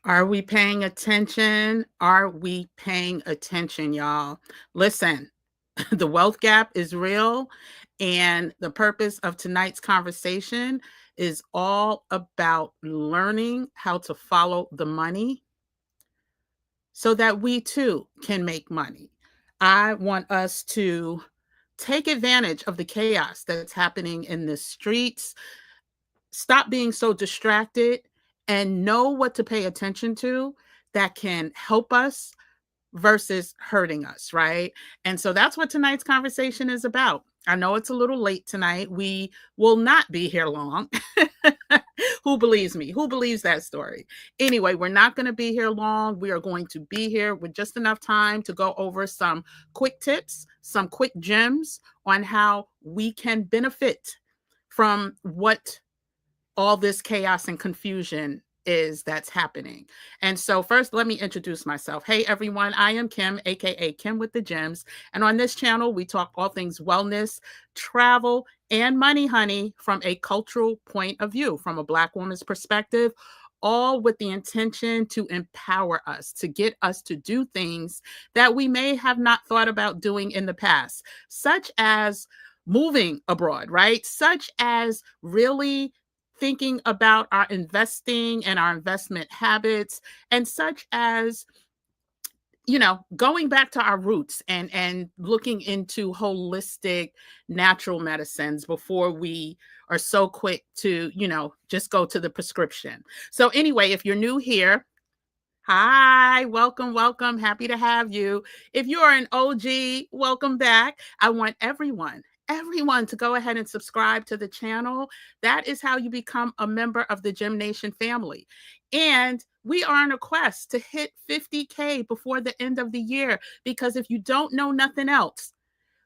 Are we paying attention? Are we paying attention, y'all? Listen, the wealth gap is real. And the purpose of tonight's conversation is all about learning how to follow the money so that we too can make money. I want us to take advantage of the chaos that's happening in the streets, stop being so distracted, and know what to pay attention to that can help us versus hurting us, right? And so that's what tonight's conversation is about. I know it's a little late tonight. We will not be here long. Who believes me? Who believes that story? Anyway, we're not going to be here long. We are going to be here with just enough time to go over some quick tips, some quick gems on how we can benefit from what all this chaos and confusion is that's happening. And so first, let me introduce myself. Hey, everyone, I am Kim, aka Kim with the Gems. And on this channel, we talk all things wellness, travel, and money, honey, from a cultural point of view, from a Black woman's perspective, all with the intention to empower us, to get us to do things that we may have not thought about doing in the past, such as moving abroad, right? Such as really thinking about our investing and our investment habits, and such as going back to our roots and looking into holistic natural medicines before we are so quick to just go to the prescription. So anyway, if you're new here, hi, welcome, happy to have you. If you are an OG, welcome back. I want everyone to go ahead and subscribe to the channel. That is how you become a member of the Gem Nation family. And we are on a quest to hit 50K before the end of the year, because if you don't know nothing else,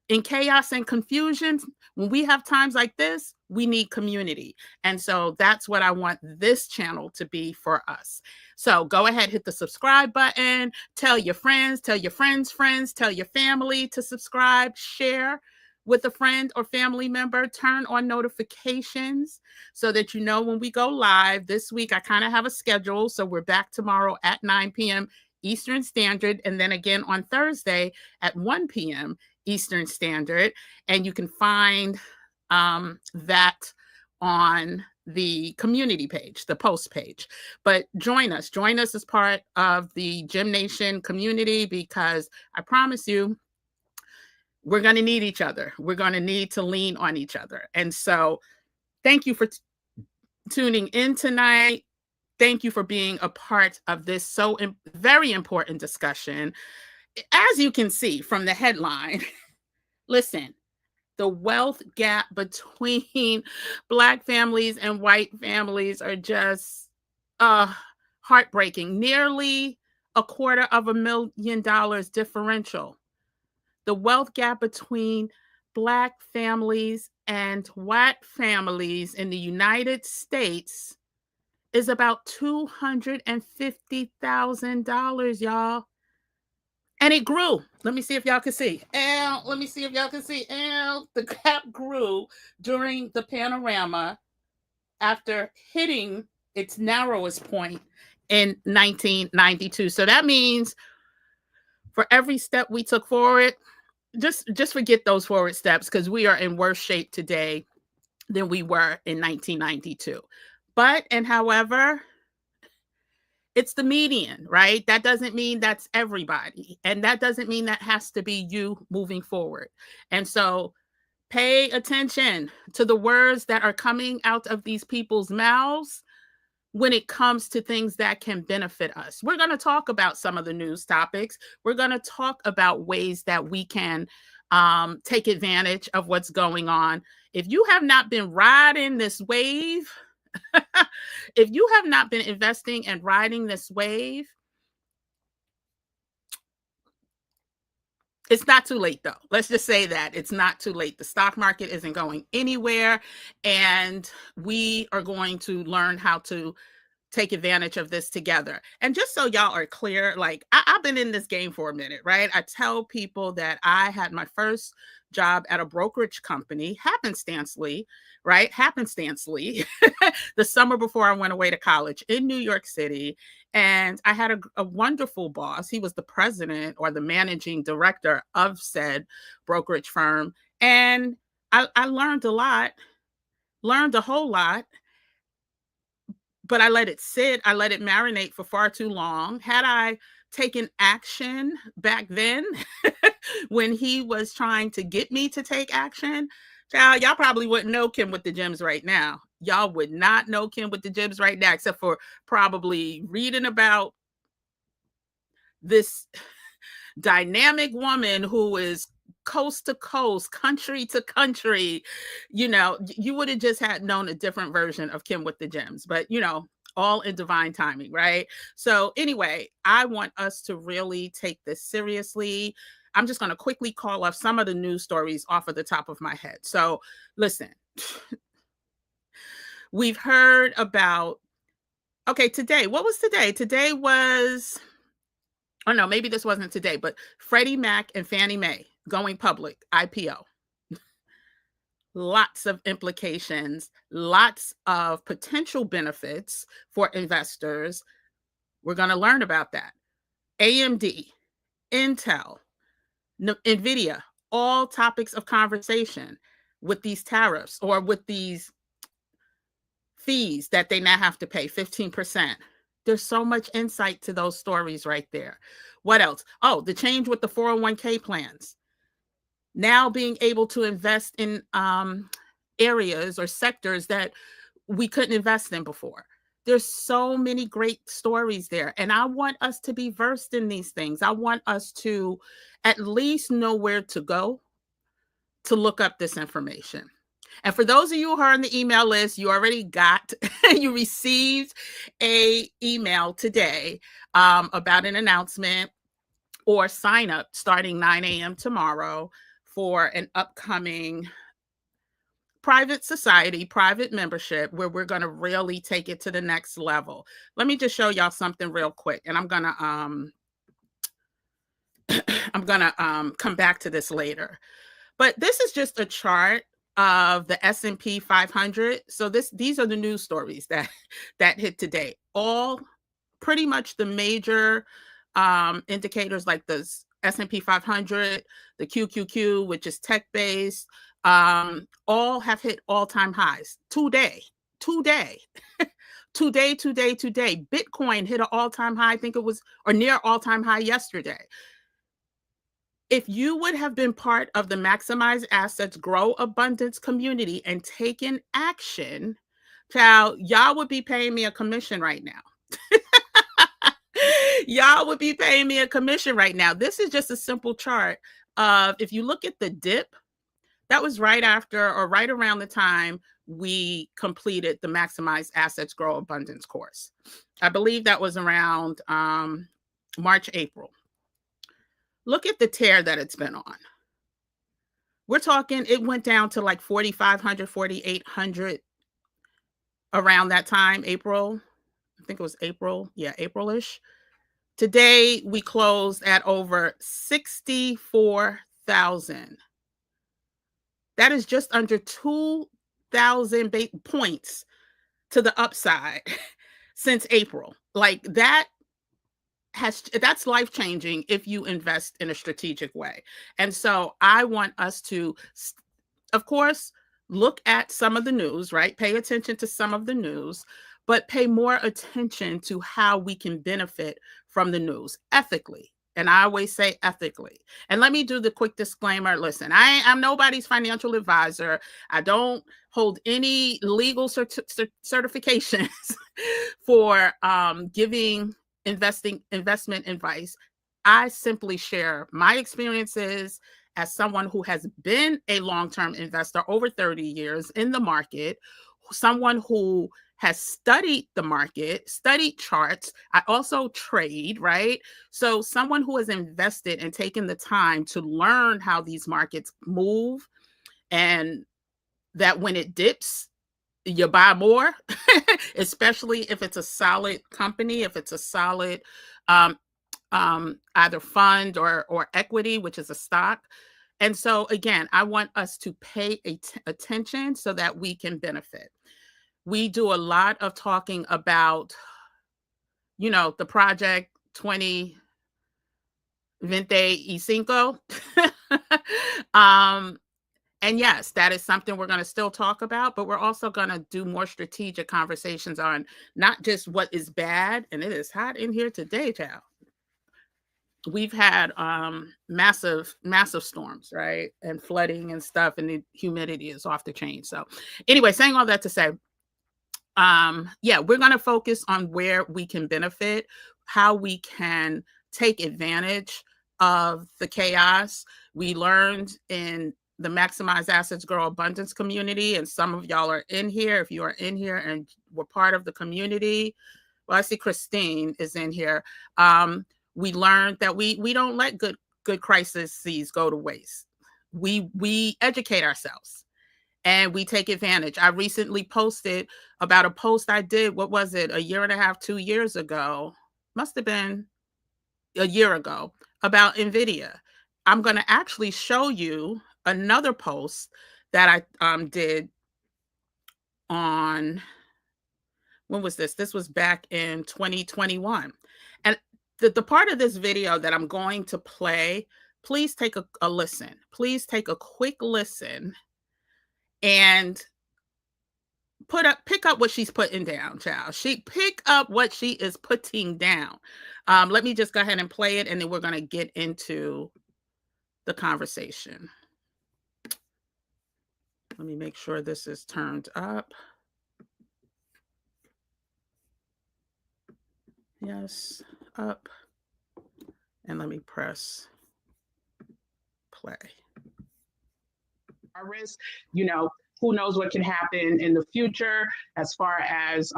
in chaos and confusion, when we have times like this, we need community. And so that's what I want this channel to be for us. So go ahead, hit the subscribe button, tell your friends, tell your friends, tell your family to subscribe, share with a friend or family member, turn on notifications so that you know when we go live. This week, I kind of have a schedule. So we're back tomorrow at 9 p.m. Eastern Standard, and then again on Thursday at 1 p.m. Eastern Standard. And you can find that on the community page, the post page. But join us as part of the Gem Nation community, because I promise you, we're going to need each other. We're going to need to lean on each other. And so thank you for tuning in tonight. Thank you for being a part of this very important discussion. As you can see from the headline, listen, the wealth gap between Black families and white families are just heartbreaking. Nearly $250,000 differential. The wealth gap between Black families and white families in the United States is about $250,000, y'all. And it grew. Let me see if y'all can see. The gap grew during the panorama after hitting its narrowest point in 1992. So that means for every step we took forward, just forget those forward steps, because we are in worse shape today than we were in 1992. But, and however, it's the median, right? That doesn't mean that's everybody. And that doesn't mean that has to be you moving forward. And so pay attention to the words that are coming out of these people's mouths when it comes to things that can benefit us. We're going to talk about some of the news topics. We're going to talk about ways that we can take advantage of what's going on. If you have not been riding this wave, if you have not been investing and riding this wave, it's not too late, though. Let's just say that it's not too late. The stock market isn't going anywhere, and we are going to learn how to take advantage of this together. And just so y'all are clear, like I've been in this game for a minute, right? I tell people that I had my first job at a brokerage company, happenstancely, right? Happenstancely, the summer before I went away to college in New York City. And I had a wonderful boss. He was the president or the managing director of said brokerage firm. And I learned a lot, learned a whole lot, but I let it sit. I let it marinate for far too long. Had I taken action back then when he was trying to get me to take action, child, y'all probably wouldn't know Kim with the gems right now. Y'all would not know Kim with the gems right now, except for probably reading about this dynamic woman who is coast to coast, country to country. You would have just had known a different version of Kim with the gems, but all in divine timing, right? So anyway, I want us to really take this seriously. I'm just going to quickly call off some of the news stories off of the top of my head. So listen, we've heard about, okay, today, what was today? Today was, oh no, maybe this wasn't today, but Freddie Mac and Fannie Mae going public, IPO. Lots of implications, lots of potential benefits for investors. We're going to learn about that. AMD, Intel, NVIDIA, all topics of conversation with these tariffs or with these fees that they now have to pay, 15%. There's so much insight to those stories right there. What else? Oh, the change with the 401k plans. Now being able to invest in areas or sectors that we couldn't invest in before. There's so many great stories there. And I want us to be versed in these things. I want us to at least know where to go to look up this information. And for those of you who are on the email list, you already got, you received a email today about an announcement or sign up starting 9 a.m. tomorrow for an upcoming private society, private membership, where we're going to really take it to the next level. Let me just show y'all something real quick, and I'm gonna come back to this later. But this is just a chart of the S&P 500. So these are the news stories that hit today. All pretty much the major indicators like the S&P 500, the QQQ, which is tech-based, all have hit all-time highs today. Today. Bitcoin hit an all-time high, I think it was, or near all-time high yesterday. If you would have been part of the Maximize Assets, Grow Abundance community and taken action, child, y'all would be paying me a commission right now. Y'all would be paying me a commission right now. This is just a simple chart of, if you look at the dip, that was right after or right around the time we completed the Maximize Assets, Grow Abundance course. I believe that was around March, April. Look at the tear that it's been on. We're talking, it went down to like 4,500, 4,800 around that time, April. I think it was April. Yeah, April-ish. Today, we closed at over 64,000. That is just under 2,000 points to the upside since April. Like that's life-changing if you invest in a strategic way. And so I want us to, of course, look at some of the news, right? Pay attention to some of the news, but pay more attention to how we can benefit from the news ethically. And I always say ethically. And let me do the quick disclaimer. Listen, I'm nobody's financial advisor. I don't hold any legal certifications for giving investment advice. I simply share my experiences as someone who has been a long-term investor over 30 years in the market, someone who has studied the market, studied charts. I also trade, right? So someone who has invested and taken the time to learn how these markets move, and that when it dips, you buy more, especially if it's a solid company, if it's a solid either fund or equity, which is a stock. And so, again, I want us to pay attention so that we can benefit. We do a lot of talking about, the project 2025. And yes, that is something we're going to still talk about, but we're also going to do more strategic conversations on not just what is bad. And it is hot in here today, child. We've had massive storms, right? And flooding and stuff, and the humidity is off the chain. So anyway, saying all that to say, we're going to focus on where we can benefit, how we can take advantage of the chaos. We learned in the Maximize Assets Grow Abundance community, and some of y'all are in here. If you are in here and were part of the community, well, I see Christine is in here. We learned that we don't let good crises go to waste. We educate ourselves and we take advantage. I recently posted about a post I did, what was it, a year and a half, 2 years ago? Must have been a year ago, about NVIDIA. I'm going to actually show you another post that I did on, when was this? This was back in 2021. And the part of this video that I'm going to play, please take a listen. Please take a quick listen and pick up what she's putting down, child. Pick up what she is putting down. Let me just go ahead and play it, and then we're going to get into the conversation. Let me make sure this is turned up. Yes, up. And let me press play. Our risk, who knows what can happen in the future as far as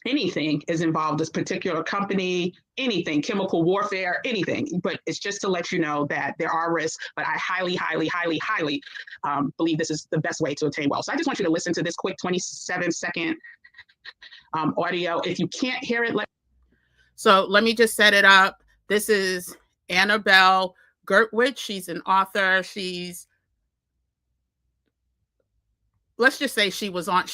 anything is involved, this particular company, anything, chemical warfare, anything. But it's just to let you know that there are risks, but I highly, highly, highly, highly believe this is the best way to attain wealth. So I just want you to listen to this quick 27-second audio. If you can't hear it, so let me just set it up. This is Annabelle Gertwich. She's an author. Let's just say she was on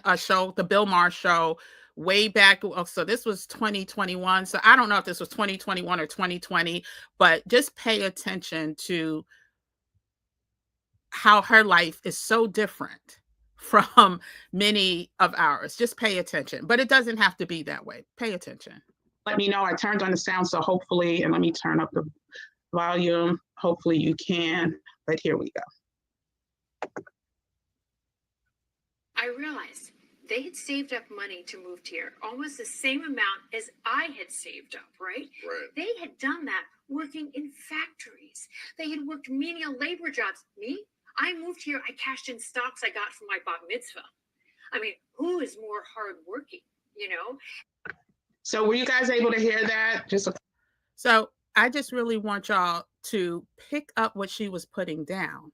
a show, the Bill Maher show, way back. So this was 2021. So I don't know if this was 2021 or 2020, but just pay attention to how her life is so different from many of ours. Just pay attention, but it doesn't have to be that way. Pay attention. Let me know. I turned on the sound, so hopefully, and let me turn up the volume. Hopefully you can, but here we go. I realized they had saved up money to move here, almost the same amount as I had saved up, right? They had done that working in factories. They had worked menial labor jobs. Me, I moved here, I cashed in stocks I got from my bat mitzvah. I mean, who is more hardworking, So were you guys able to hear that? So I just really want y'all to pick up what she was putting down.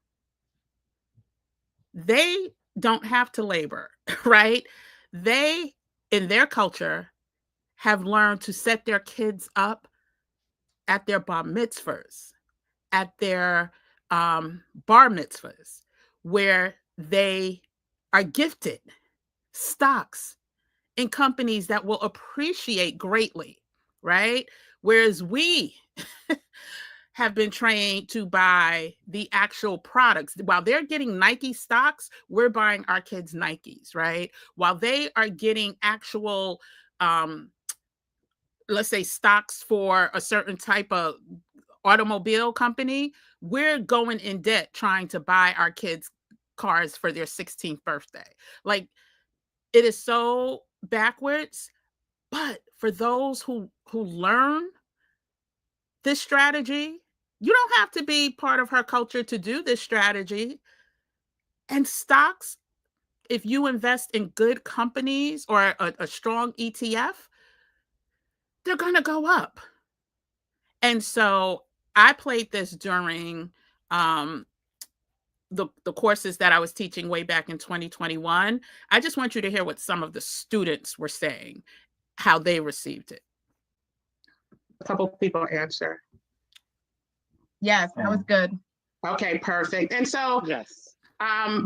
They don't have to labor, right? They, in their culture, have learned to set their kids up at their bar mitzvahs, at their bar mitzvahs, where they are gifted stocks in companies that will appreciate greatly, right? Whereas we have been trained to buy the actual products. While they're getting Nike stocks, we're buying our kids Nikes, right? While they are getting actual, let's say, stocks for a certain type of automobile company, we're going in debt trying to buy our kids cars for their 16th birthday. Like, it is so backwards. But for those who learn this strategy, you don't have to be part of her culture to do this strategy. And stocks, if you invest in good companies or a strong ETF, they're going to go up. And so I played this during the courses that I was teaching way back in 2021. I just want you to hear what some of the students were saying, how they received it. A couple people answer. Yes, that was good. Okay, perfect. And so Yes.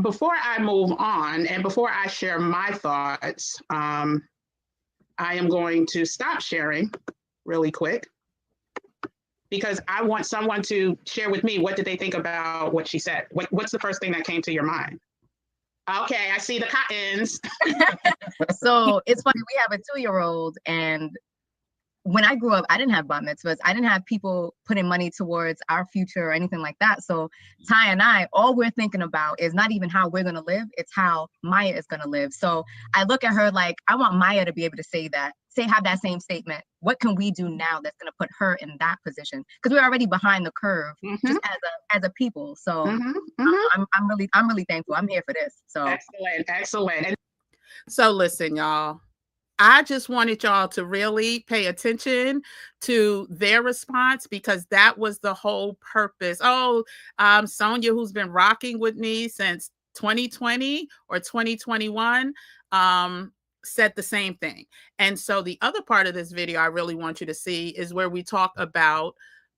before I move on and before I share my thoughts, I am going to stop sharing really quick because I want someone to share with me what did they think about what she said. What's the first thing that came to your mind? Okay, I see the cottons. So it's funny, we have a 2-year-old, and when I grew up, I didn't have bat mitzvahs. I didn't have people putting money towards our future or anything like that. So Ty and I, all we're thinking about is not even how we're going to live, it's how Maya is going to live. So I look at her like, I want Maya to be able to have that same statement. What can we do now that's going to put her in that position? Because we're already behind the curve, just as a people. So I'm really thankful. I'm here for this. So Excellent. So listen, y'all. I just wanted y'all to really pay attention to their response because that was the whole purpose. Oh, Sonia, who's been rocking with me since 2020 or 2021, said the same thing. And so the other part of this video I really want you to see is where we talk about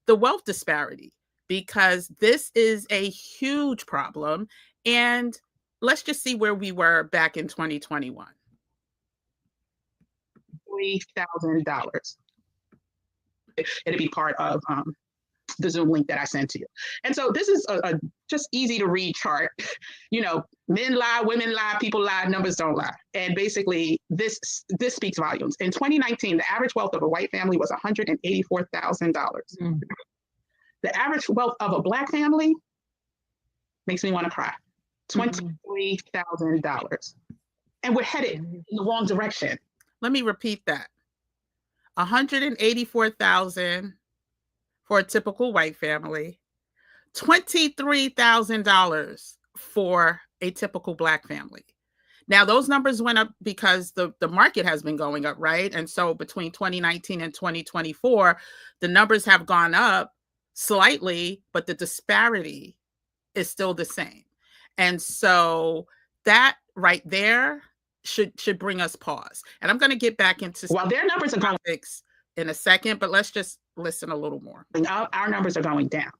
the wealth disparity, because this is a huge problem. And let's just see where we were back in 2021. $3,000. It'll be part of the Zoom link that I sent to you. And so this is a just easy to read chart. You know, men lie, women lie, people lie, numbers don't lie. And basically this speaks volumes. In 2019, the average wealth of a white family was $184,000. The average wealth of a Black family makes me want to cry. $23,000. And we're headed in the wrong direction. Let me repeat that. $184,000 for a typical white family, $23,000 for a typical Black family. Now, those numbers went up because the market has been going up, right? And so between 2019 and 2024, the numbers have gone up slightly, but the disparity is still the same. And so that right there should bring us pause. And I'm going to get back into their numbers are going in a second, but let's just listen a little more. Our numbers are going down.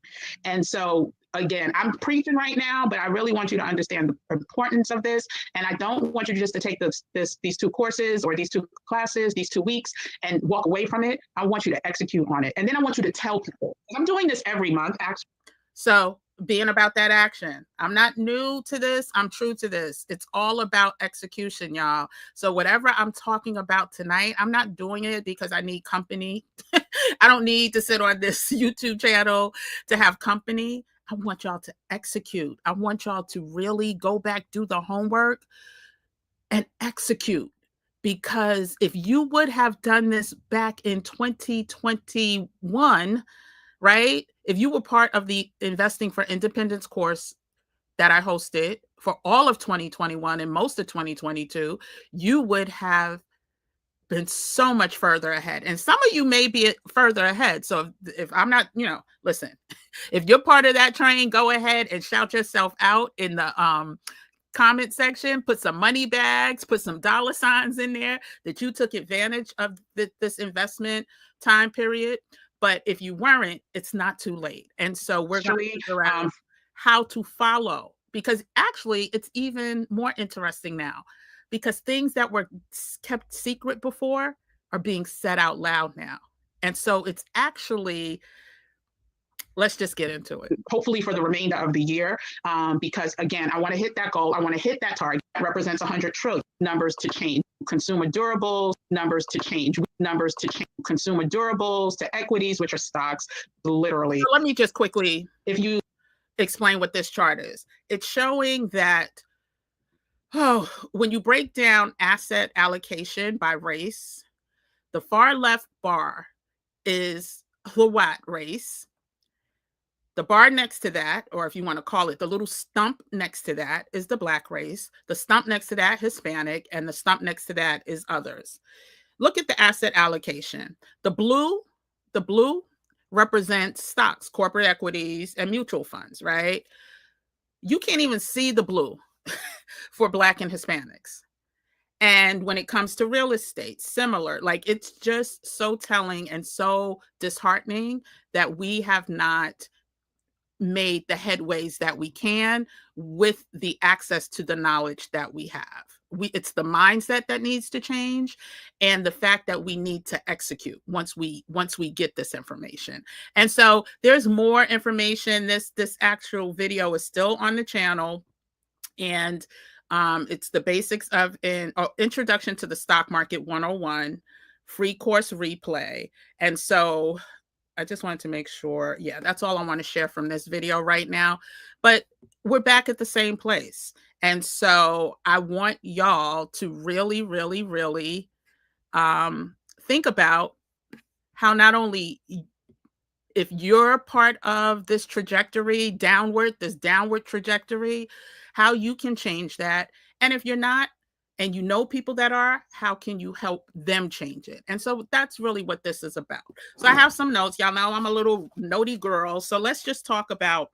And so again, I'm preaching right now, but I really want you to understand the importance of this. And I don't want you just to take these 2 courses or these 2 classes, these 2 weeks and walk away from it. I want you to execute on it. And then I want you to tell people. I'm doing this every month, actually. So being about that action. I'm not new to this. I'm true to this. It's all about execution, y'all. So whatever I'm talking about tonight, I'm not doing it because I need company. I don't need to sit on this YouTube channel to have company. I want y'all to execute. I want y'all to really go back, do the homework and execute. Because if you would have done this back in 2021, right? If you were part of the Investing for Independence course that I hosted for all of 2021 and most of 2022, you would have been so much further ahead. And some of you may be further ahead. So if I'm not, listen, if you're part of that train, go ahead and shout yourself out in the comment section, put some money bags, put some dollar signs in there that you took advantage of this investment time period. But if you weren't, it's not too late. And so we're going to figure out how to follow, because actually it's even more interesting now, because things that were kept secret before are being said out loud now. And so it's actually, let's just get into it. Hopefully for the remainder of the year, because again, I want to hit that goal. I want to hit that target. That represents 100 trillion. Numbers to change. Consumer durables, numbers to change. Numbers to change. Consumer durables to equities, which are stocks, literally. So let me just quickly, if you explain what this chart is. It's showing that, when you break down asset allocation by race, the far left bar is the white race. The bar next to that, or if you want to call it the little stump next to that, is the Black race. The stump next to that, Hispanic, and the stump next to that is others. Look at the asset allocation. The blue represents stocks, corporate equities, and mutual funds, right? You can't even see the blue for Black and Hispanics. And when it comes to real estate, similar. Like, it's just so telling and so disheartening that we have not made the headways that we can with the access to the knowledge that we have. It's the mindset that needs to change, and the fact that we need to execute once we get this information. And so there's more information. This actual video is still on the channel, and it's the basics of an introduction to the stock market 101 free course replay. And so I just wanted to make sure, yeah, that's all I want to share from this video right now. But we're back at the same place. And so I want y'all to really, really, really think about how not only if you're part of this trajectory downward, this downward trajectory, how you can change that. And if you're not, and you know people that are, how can you help them change it? And so that's really what this is about. So I have some notes. Y'all know I'm a little notey girl. So let's just talk about,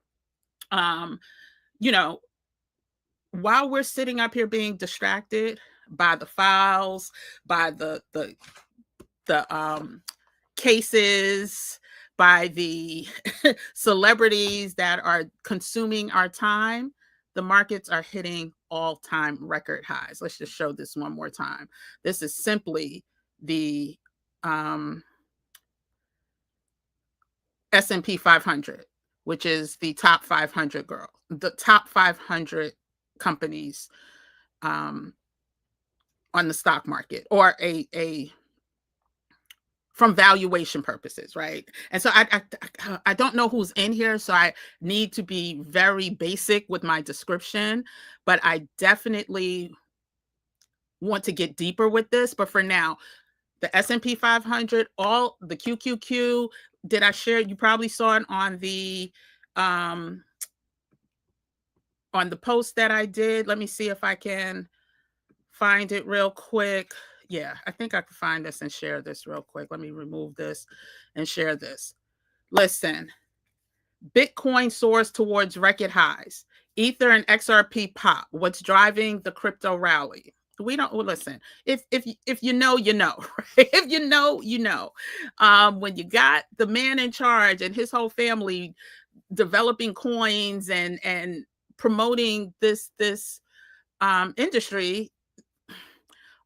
you know, while we're sitting up here being distracted by the files, by the cases, by the celebrities that are consuming our time, the markets are hitting all-time record highs. Let's just show this one more time. This is simply the S&P 500, which is the top 500 the top 500 companies on the stock market, or a from valuation purposes, right? And so I don't know who's in here, so I need to be very basic with my description, but I definitely want to get deeper with this. But for now, the S&P 500, all the QQQ, did I share? You probably saw it on the post that I did. Let me see if I can find it real quick. Yeah, I think I can find this and share this real quick. Let me remove this and share this. Listen, Bitcoin soars towards record highs. Ether and XRP pop. What's driving the crypto rally? We don't listen. If you know, you know. Right? If you know, you know. When you got the man in charge and his whole family developing coins and promoting this industry.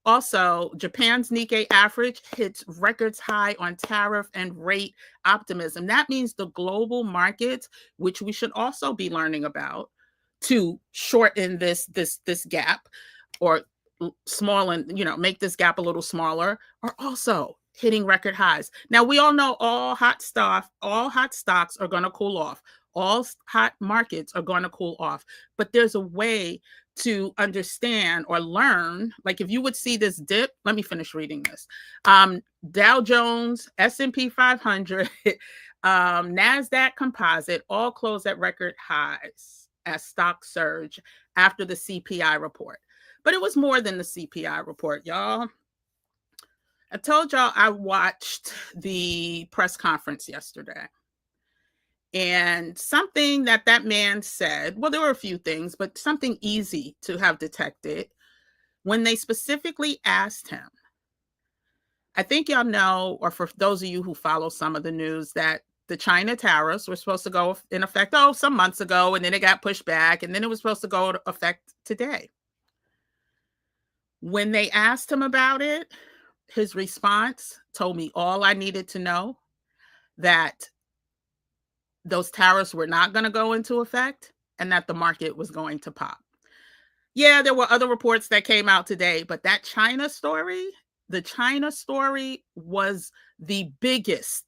Also, Japan's Nikkei average hits records high on tariff and rate optimism. That means the global markets, which we should also be learning about, to shorten this gap, or small and, you know, make this gap a little smaller, are also hitting record highs. Now, we all know all hot stocks are going to cool off. All hot markets are going to cool off. But there's a way to understand or learn, like if you would see this dip, let me finish reading this. Dow Jones, S&P 500, NASDAQ Composite all closed at record highs as stock surge after the CPI report. But it was more than the CPI report, y'all. I told y'all I watched the press conference yesterday. And something that man said, well, there were a few things, but something easy to have detected when they specifically asked him. I think y'all know, or for those of you who follow some of the news, that the China tariffs were supposed to go in effect, some months ago, and then it got pushed back, and then it was supposed to go into effect today. When they asked him about it, his response told me all I needed to know, that those tariffs were not going to go into effect and that the market was going to pop. Yeah, there were other reports that came out today, but that China story, the China story was the biggest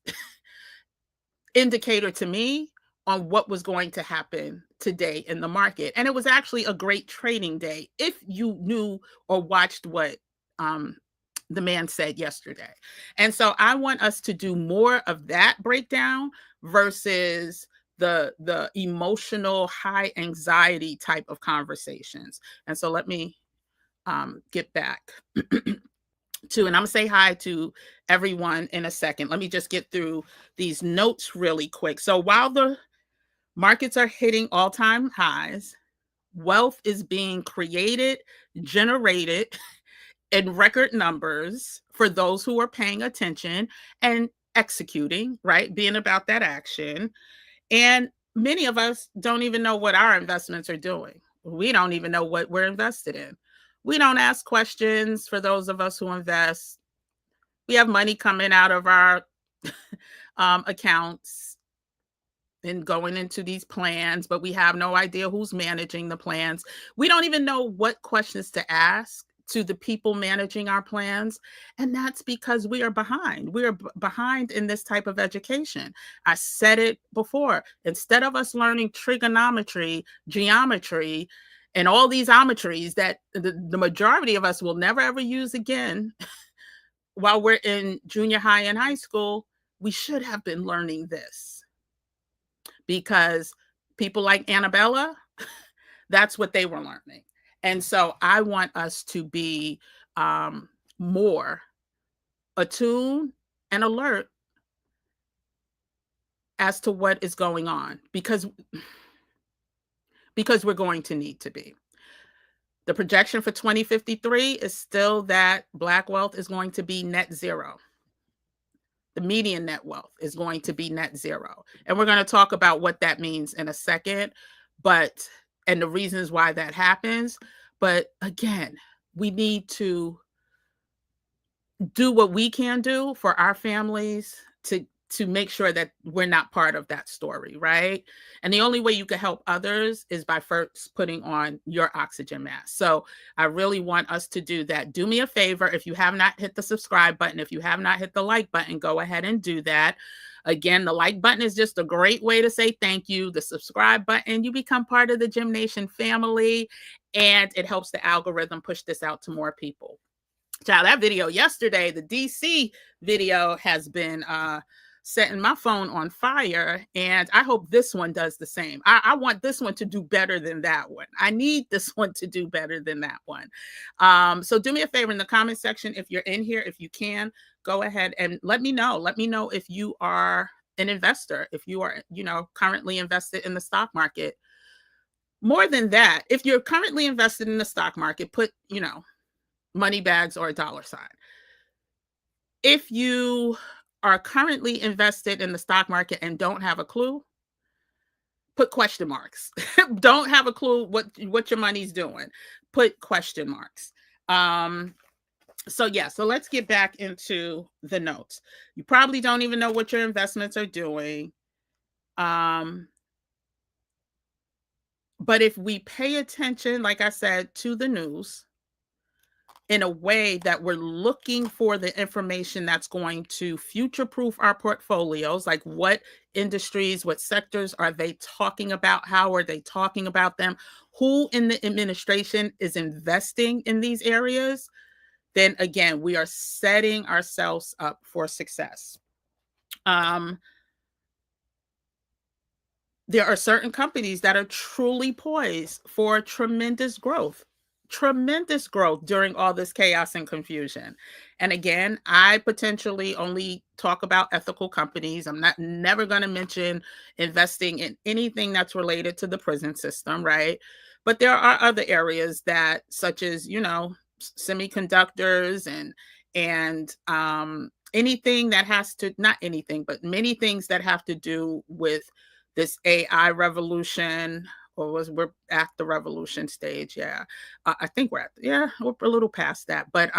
indicator to me on what was going to happen today in the market. And it was actually a great trading day if you knew or watched what the man said yesterday. And so I want us to do more of that breakdown versus the emotional, high anxiety type of conversations. And so let me get back to, and I'm gonna say hi to everyone in a second. Let me just get through these notes really quick. So while the markets are hitting all-time highs, wealth is being created, generated in record numbers for those who are paying attention and executing, right? Being about that action. And many of us don't even know what our investments are doing. We don't even know what we're invested in. We don't ask questions for those of us who invest. We have money coming out of our accounts and going into these plans, but we have no idea who's managing the plans. We don't even know what questions to ask to the people managing our plans. And that's because we are behind. We are behind in this type of education. I said it before. Instead of us learning trigonometry, geometry, and all these ometries that the majority of us will never ever use again while we're in junior high and high school, we should have been learning this. Because people like Annabella, that's what they were learning. And so I want us to be more attuned and alert as to what is going on, because we're going to need to be. The projection for 2053 is still that Black wealth is going to be net zero. The median net wealth is going to be net zero. And we're going to talk about what that means in a second, and the reasons why that happens. But again, we need to do what we can do for our families to make sure that we're not part of that story, right? And the only way you can help others is by first putting on your oxygen mask. So I really want us to do that. Do me a favor. If you have not hit the subscribe button, if you have not hit the like button, go ahead and do that. Again, the like button is just a great way to say thank you. The subscribe button, you become part of the Gym Nation family, and it helps the algorithm push this out to more people. Child, that video yesterday, the DC video, has been setting my phone on fire, and I hope this one does the same. I want this one to do better than that one. I need this one to do better than that one. So do me a favor in the comment section, if you're in here, if you can, go ahead and let me know. Let me know if you are an investor, if you are, currently invested in the stock market. More than that, if you're currently invested in the stock market, put, money bags or a dollar sign. If you are currently invested in the stock market and don't have a clue, put question marks. Don't have a clue what your money's doing, put question marks. So let's get back into the notes. You probably don't even know what your investments are doing. But if we pay attention, like I said, to the news, in a way that we're looking for the information that's going to future-proof our portfolios, like what industries, what sectors are they talking about? How are they talking about them? Who in the administration is investing in these areas? Then again, we are setting ourselves up for success. There are certain companies that are truly poised for tremendous growth during all this chaos and confusion. And again, I potentially only talk about ethical companies. I'm never going to mention investing in anything that's related to the prison system, right? But there are other areas that, such as, semiconductors and anything that has to, not anything, but many things that have to do with this AI revolution, we're at the revolution stage. Yeah. I think we're a little past that, but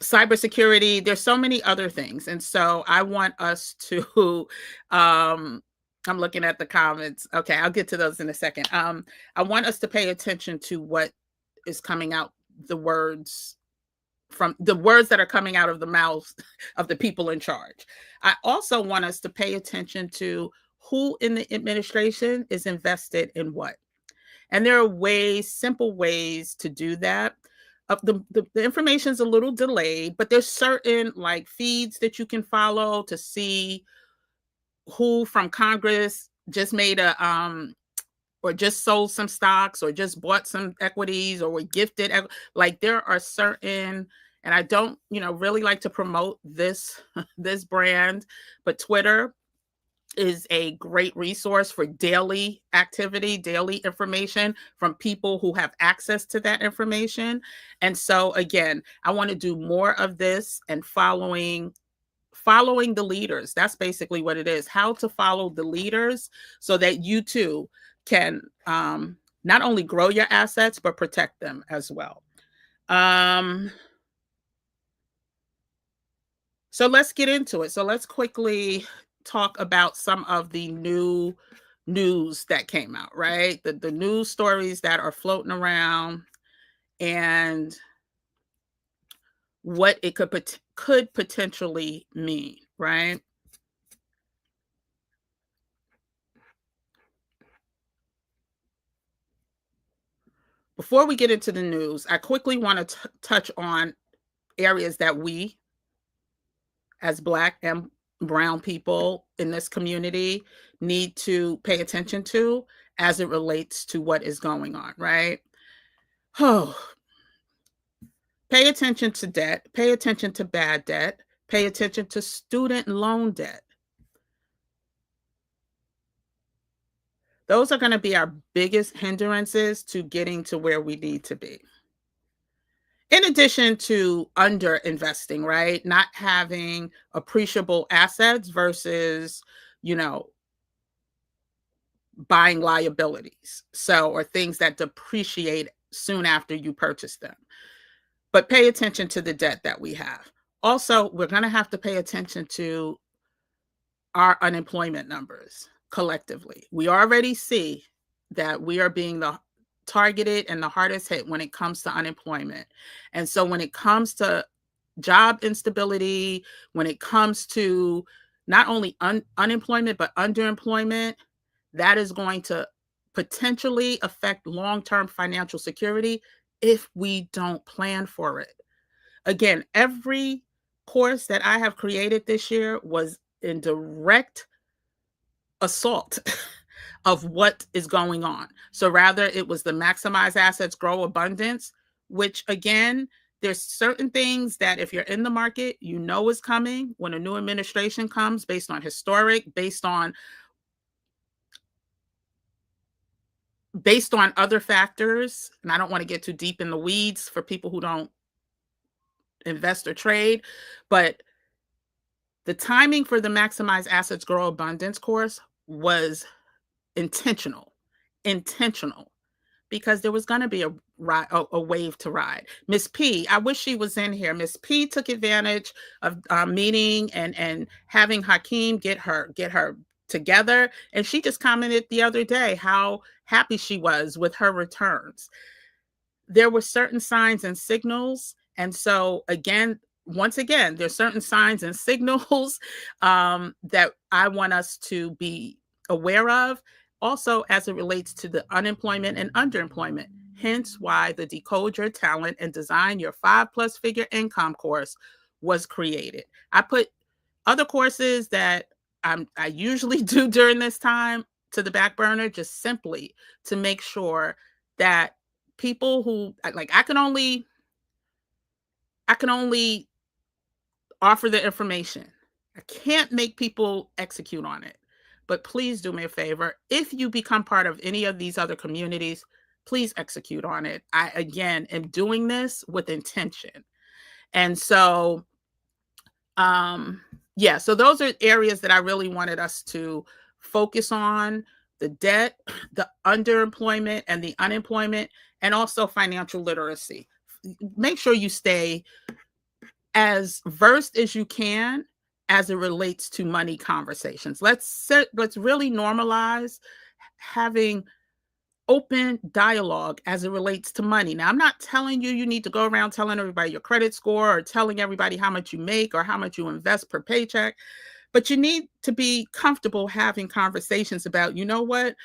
cybersecurity, there's so many other things. And so I want us to, I'm looking at the comments. Okay, I'll get to those in a second. I want us to pay attention to what is coming out, the words that are coming out of the mouths of the people in charge. I also want us to pay attention to who in the administration is invested in what. And there are simple ways to do that. The information is a little delayed, but there's certain feeds that you can follow to see who from Congress just made or just sold some stocks or just bought some equities or were gifted. There are certain, and I don't, really like to promote this brand, but Twitter is a great resource for daily activity, daily information from people who have access to that information. And so again, I want to do more of this and following following the leaders. That's basically what it is. How to follow the leaders so that you too can not only grow your assets, but protect them as well. So let's get into it. So let's quickly talk about some of the new news that came out, right? The news stories that are floating around and what it could potentially mean, right? Before we get into the news, I quickly want to touch on areas that we, as Black and Brown people in this community, need to pay attention to as it relates to what is going on, right? Oh, pay attention to debt, pay attention to bad debt, pay attention to student loan debt. Those are going to be our biggest hindrances to getting to where we need to be. In addition to under investing, right? Not having appreciable assets versus, buying liabilities. Or things that depreciate soon after you purchase them. But pay attention to the debt that we have. Also, we're going to have to pay attention to our unemployment numbers collectively. We already see that we are being the targeted and the hardest hit when it comes to unemployment. And so when it comes to job instability, when it comes to not only unemployment, but underemployment, that is going to potentially affect long-term financial security if we don't plan for it. Again, every course that I have created this year was in direct assault of what is going on. So rather it was the maximize assets, grow abundance, which again, there's certain things that if you're in the market, is coming when a new administration comes based on based on other factors. And I don't want to get too deep in the weeds for people who don't invest or trade, but the timing for the Maximize Assets Grow Abundance course was intentional, because there was going to be a wave to ride. Miss P, I wish she was in here. Miss P took advantage of meeting and having Hakeem get her together. And she just commented the other day how happy she was with her returns. There were certain signs and signals. And so once again, there's certain signs and signals that I want us to be aware of, also as it relates to the unemployment and underemployment. Hence why the Decode Your Talent and Design Your 5+ Figure Income course was created. I put other courses that I usually do during this time to the back burner, just simply to make sure that people who I can only offer the information. I can't make people execute on it. But please do me a favor. If you become part of any of these other communities, please execute on it. I, again, am doing this with intention. And so, so those are areas that I really wanted us to focus on: the debt, the underemployment, and the unemployment, and also financial literacy. Make sure you stay as versed as you can as it relates to money conversations. Let's really normalize having open dialogue as it relates to money. Now, I'm not telling you need to go around telling everybody your credit score or telling everybody how much you make or how much you invest per paycheck, but you need to be comfortable having conversations about, what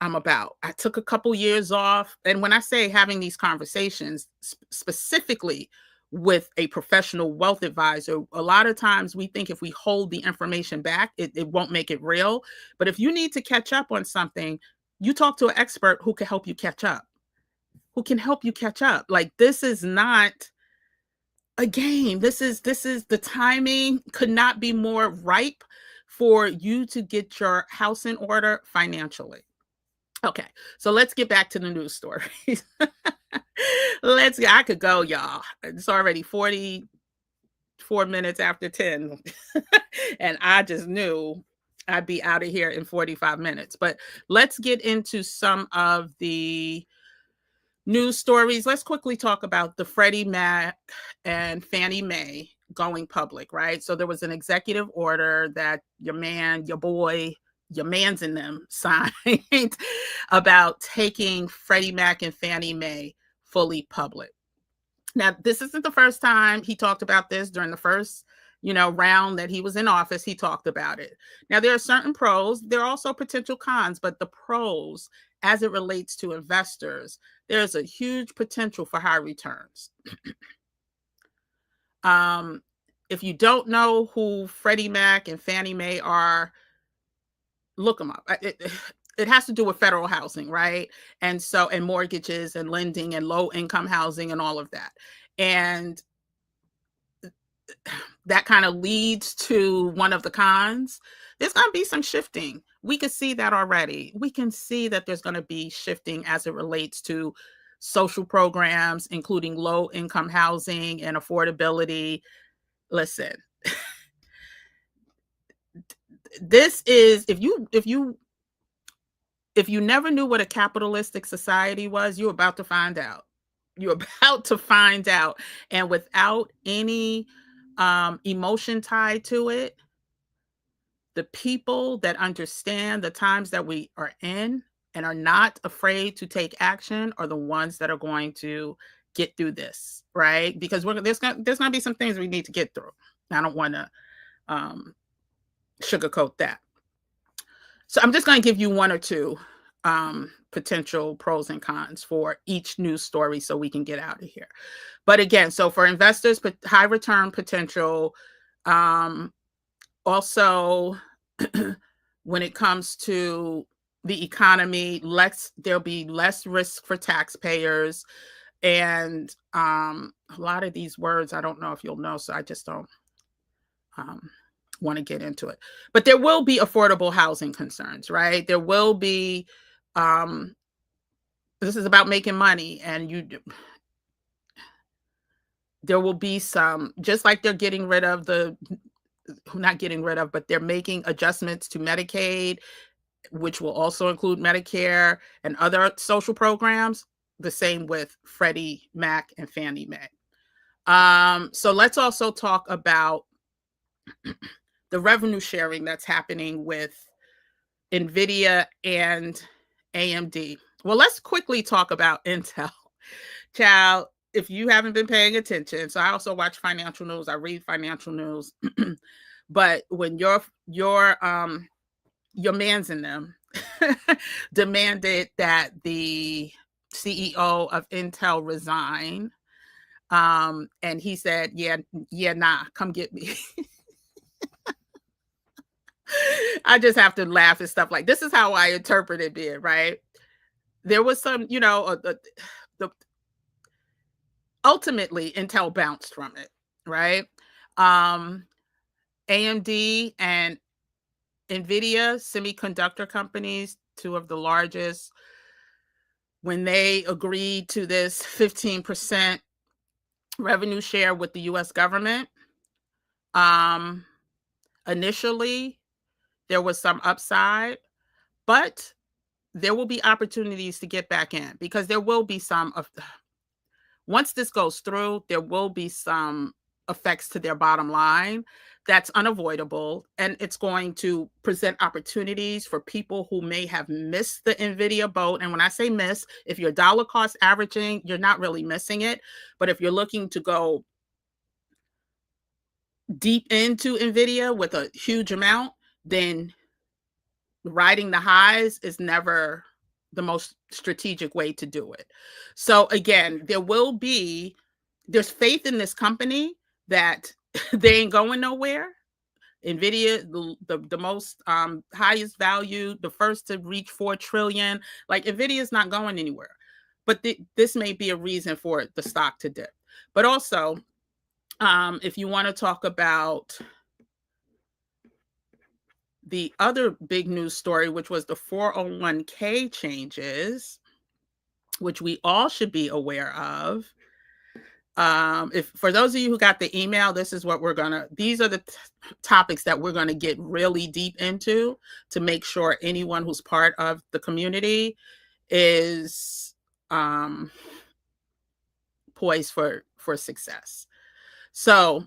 I'm about. I took a couple years off. And when I say having these conversations, specifically with a professional wealth advisor, a lot of times we think if we hold the information back, it won't make it real. But if you need to catch up on something, you talk to an expert who can help you catch up, Like, this is not a game. This is the timing could not be more ripe for you to get your house in order financially. Okay, so let's get back to the news stories. I could go, y'all. It's already 40 4 minutes after 10. And I just knew I'd be out of here in 45 minutes. But let's get into some of the news stories. Let's quickly talk about the Freddie Mac and Fannie Mae going public, right? So there was an executive order that your man, your boy, your mans in them signed about taking Freddie Mac and Fannie Mae fully public. Now, this isn't the first time he talked about this. During the first, round that he was in office, he talked about it. Now, there are certain pros. There are also potential cons, but the pros, as it relates to investors, there's a huge potential for high returns. If you don't know who Freddie Mac and Fannie Mae are, look them up. It has to do with federal housing, right? And mortgages and lending and low income housing and all of that. And that kind of leads to one of the cons. There's going to be some shifting. We can see that already. We can see that there's going to be shifting as it relates to social programs, including low income housing and affordability. Listen, this is, if you never knew what a capitalistic society was, you're about to find out. You're about to find out. And without any emotion tied to it, the people that understand the times that we are in and are not afraid to take action are the ones that are going to get through this, right? Because there's going to be some things we need to get through. I don't want to sugarcoat that. So I'm just going to give you one or two potential pros and cons for each news story so we can get out of here. But again, so for investors, high return potential. Also, when it comes to the economy, there'll be less risk for taxpayers. And a lot of these words, I don't know if you'll know, so I just don't want to get into it. But there will be affordable housing concerns, right? There will be, this is about making money, and there will be some, just like they're getting rid of not getting rid of, but they're making adjustments to Medicaid, which will also include Medicare and other social programs, the same with Freddie Mac and Fannie Mae. So let's also talk about the revenue sharing that's happening with NVIDIA and AMD. Well, let's quickly talk about Intel. Child, if you haven't been paying attention, so I also watch financial news, I read financial news, but when your mans in them demanded that the CEO of Intel resign, and he said, nah, come get me. I just have to laugh at stuff like this. Is how I interpreted it, right? There was some, ultimately Intel bounced from it, right? AMD and NVIDIA, semiconductor companies, two of the largest, when they agreed to this 15% revenue share with the US government, initially there was some upside, but there will be opportunities to get back in, because there will be once this goes through, there will be some effects to their bottom line that's unavoidable, and it's going to present opportunities for people who may have missed the NVIDIA boat. And when I say miss, if you're dollar cost averaging, you're not really missing it. But if you're looking to go deep into NVIDIA with a huge amount, then riding the highs is never the most strategic way to do it. So again, there's faith in this company that they ain't going nowhere. NVIDIA, the most highest value, the first to reach 4 trillion, like NVIDIA is not going anywhere. But this may be a reason for the stock to dip. But also, if you want to talk about the other big news story, which was the 401k changes, which we all should be aware of, if for those of you who got the email, this is what these are the topics that we're going to get really deep into to make sure anyone who's part of the community is poised for success. So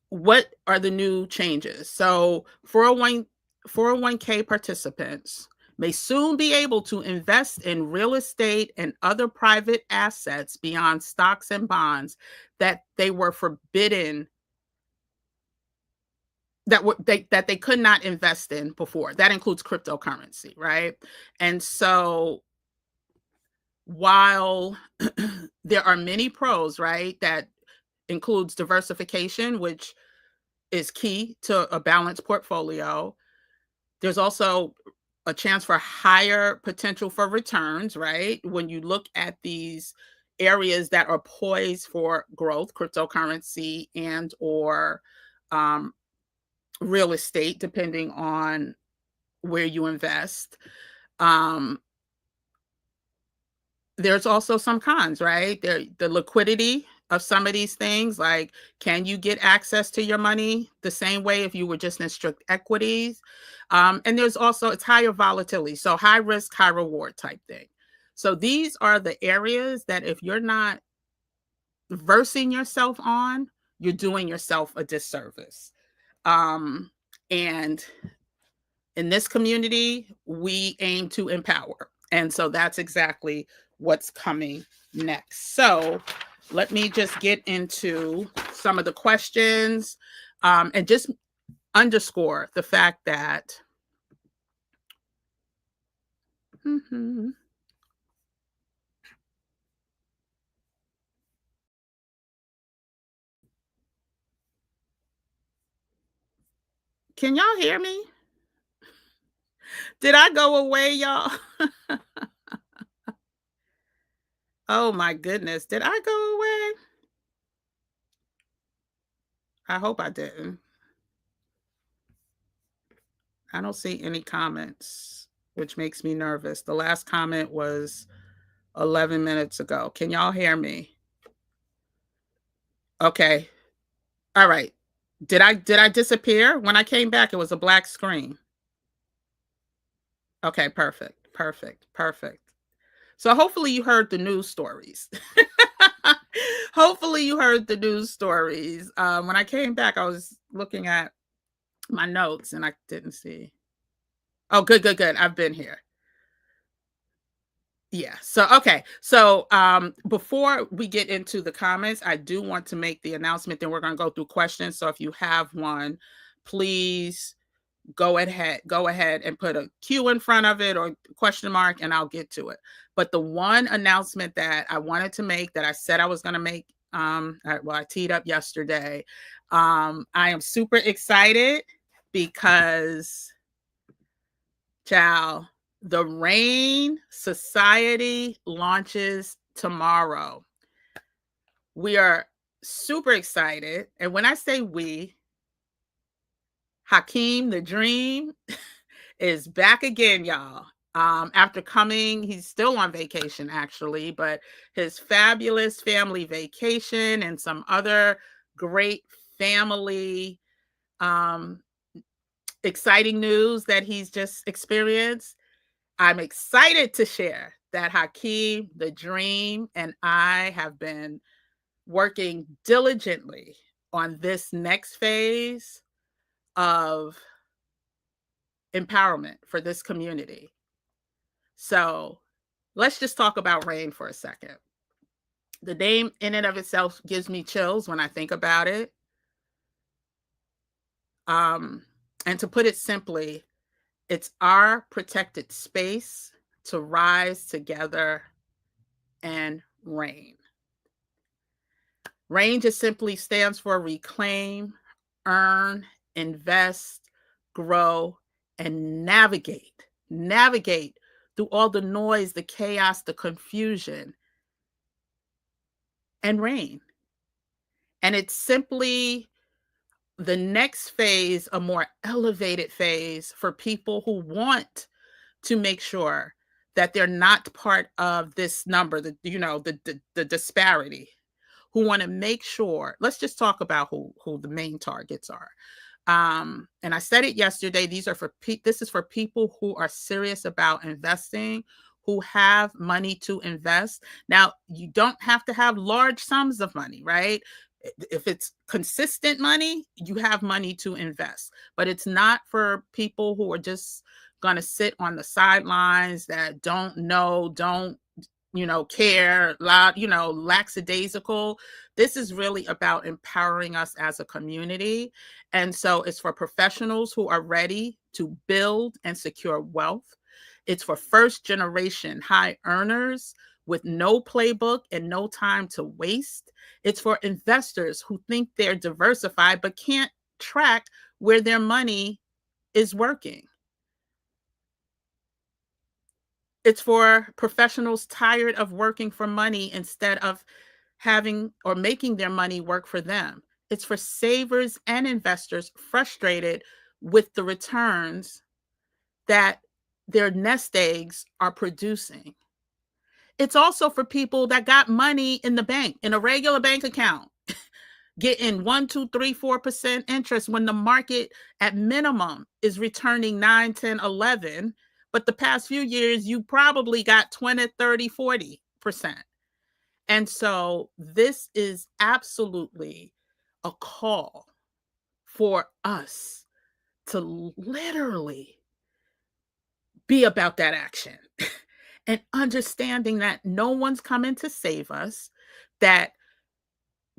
what are the new changes? So 401k participants may soon be able to invest in real estate and other private assets beyond stocks and bonds that they were forbidden, that they could not invest in before. That includes cryptocurrency, right? And so while there are many pros, right, that includes diversification, which is key to a balanced portfolio, there's also a chance for higher potential for returns, right? When you look at these areas that are poised for growth, cryptocurrency and or real estate, depending on where you invest. There's also some cons, right? The liquidity of some of these things, like, can you get access to your money the same way if you were just in strict equities? And there's also, it's higher volatility. So high risk, high reward type thing. So these are the areas that if you're not versing yourself on, you're doing yourself a disservice. And in this community, we aim to empower. And so that's exactly what's coming next. So let me just get into some of the questions and just underscore the fact that Can y'all hear me? Did I go away, y'all? Oh my goodness. Did I go away? I hope I didn't. I don't see any comments, which makes me nervous. The last comment was 11 minutes ago. Can y'all hear me? Okay. All right. Did I disappear? When I came back, it was a black screen. Okay, perfect. So hopefully you heard the news stories. Hopefully you heard the news stories. When I came back, I was looking at my notes and I didn't see. Oh, good. I've been here. Yeah. So, okay. So, before we get into the comments, I do want to make the announcement. Then we're going to go through questions. So if you have one, please go ahead and put a Q in front of it or question mark, and I'll get to it. But the one announcement that I wanted to make, that I said I was going to make, I teed up yesterday. I am super excited because, child, the RAIN Society launches tomorrow. We are super excited. And when I say we, Hakeem the Dream is back again, y'all. After coming, he's still on vacation actually, but his fabulous family vacation and some other great family exciting news that he's just experienced. I'm excited to share that Hakeem the Dream and I have been working diligently on this next phase of empowerment for this community. So let's just talk about RAIN for a second. The name in and of itself gives me chills when I think about it. And to put it simply, it's our protected space to rise together and reign. RAIN just simply stands for reclaim, earn, invest, grow, and navigate through all the noise, the chaos, the confusion, and reign. And it's simply the next phase, a more elevated phase for people who want to make sure that they're not part of this number, the disparity, who want to make sure, let's just talk about who the main targets are. And I said it yesterday, this is for people who are serious about investing, who have money to invest. Now, you don't have to have large sums of money, right? If it's consistent money, you have money to invest, but it's not for people who are just going to sit on the sidelines, that don't know, don't, care, lackadaisical. This is really about empowering us as a community. And so it's for professionals who are ready to build and secure wealth. It's for first generation high earners with no playbook and no time to waste. It's for investors who think they're diversified but can't track where their money is working. It's for professionals tired of working for money instead of having or making their money work for them. It's for savers and investors frustrated with the returns that their nest eggs are producing. It's also for people that got money in the bank, in a regular bank account, getting 1%, 2%, 3%, 4% interest when the market at minimum is returning 9, 10, 11. But the past few years, you probably got 20, 30, 40%. And so this is absolutely a call for us to literally be about that action and understanding that no one's coming to save us, that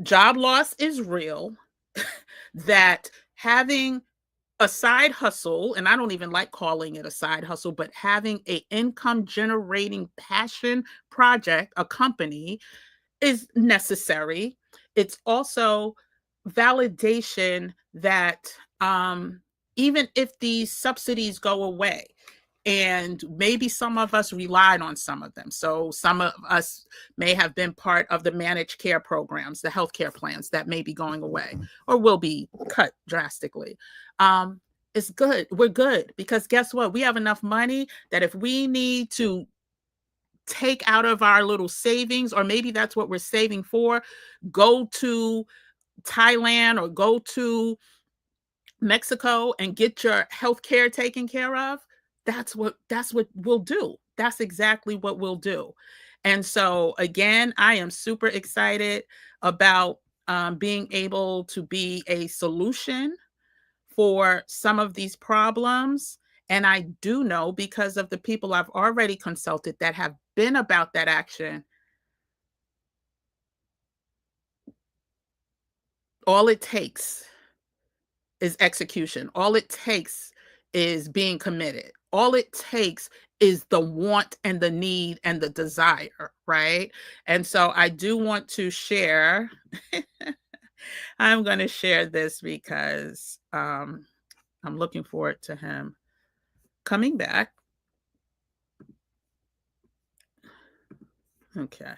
job loss is real, that having a side hustle, and I don't even like calling it a side hustle, but having an income generating passion project, a company, is necessary. It's also validation that even if these subsidies go away, and maybe some of us relied on some of them. So some of us may have been part of the managed care programs, the healthcare plans that may be going away or will be cut drastically. It's good. We're good because guess what? We have enough money that if we need to take out of our little savings, or maybe that's what we're saving for, go to Thailand or go to Mexico and get your healthcare taken care of. That's what we'll do. That's exactly what we'll do. And so again, I am super excited about being able to be a solution for some of these problems. And I do know, because of the people I've already consulted that have been about that action, all it takes is execution. All it takes is being committed. All it takes is the want and the need and the desire, right? And so I do want to share, I'm going to share this because I'm looking forward to him coming back. Okay.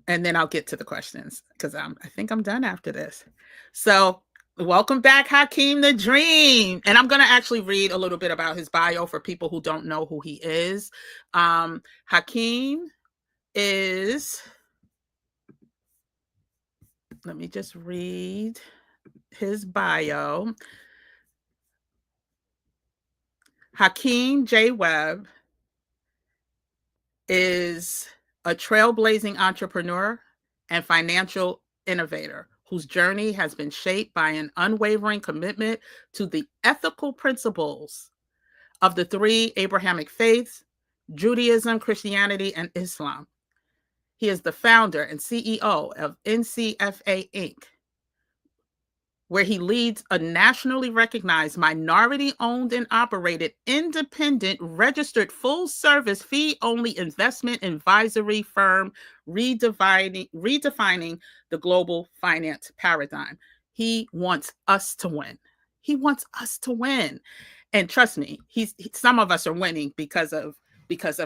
And then I'll get to the questions because I think I'm done after this. So welcome back, Hakeem the Dream. And I'm going to actually read a little bit about his bio for people who don't know who he is. Hakeem is, let me just read his bio. Hakeem J. Webb is a trailblazing entrepreneur and financial innovator whose journey has been shaped by an unwavering commitment to the ethical principles of the three Abrahamic faiths, Judaism, Christianity, and Islam. He is the founder and CEO of NCFA Inc., where he leads a nationally recognized, minority-owned and operated, independent, registered, full-service, fee-only investment advisory firm, redefining the global finance paradigm. He wants us to win. He wants us to win. And trust me, some of us are winning because of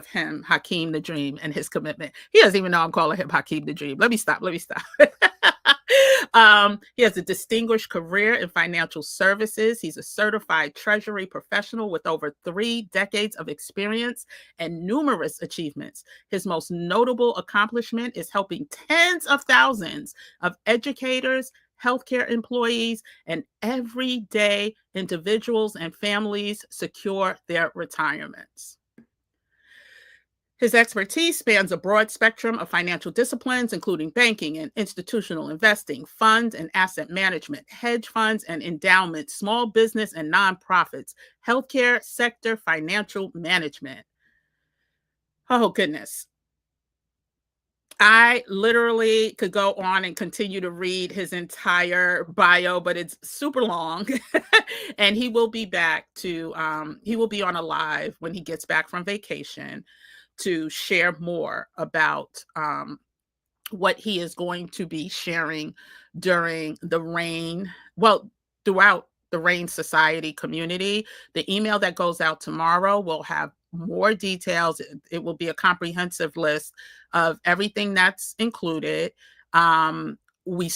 him, Hakeem the Dream, and his commitment. He doesn't even know I'm calling him Hakeem the Dream. Let me stop. He has a distinguished career in financial services. He's a certified treasury professional with over 3 decades of experience and numerous achievements. His most notable accomplishment is helping tens of thousands of educators, healthcare employees, and everyday individuals and families secure their retirements. His expertise spans a broad spectrum of financial disciplines, including banking and institutional investing, funds and asset management, hedge funds and endowments, small business and nonprofits, healthcare sector, financial management. Oh, goodness. I literally could go on and continue to read his entire bio, but it's super long. And he will be back to, he will be on a live when he gets back from vacation to share more about what he is going to be sharing during the RAIN, well, throughout the RAIN Society community. The email that goes out tomorrow will have more details. It will be a comprehensive list of everything that's included. We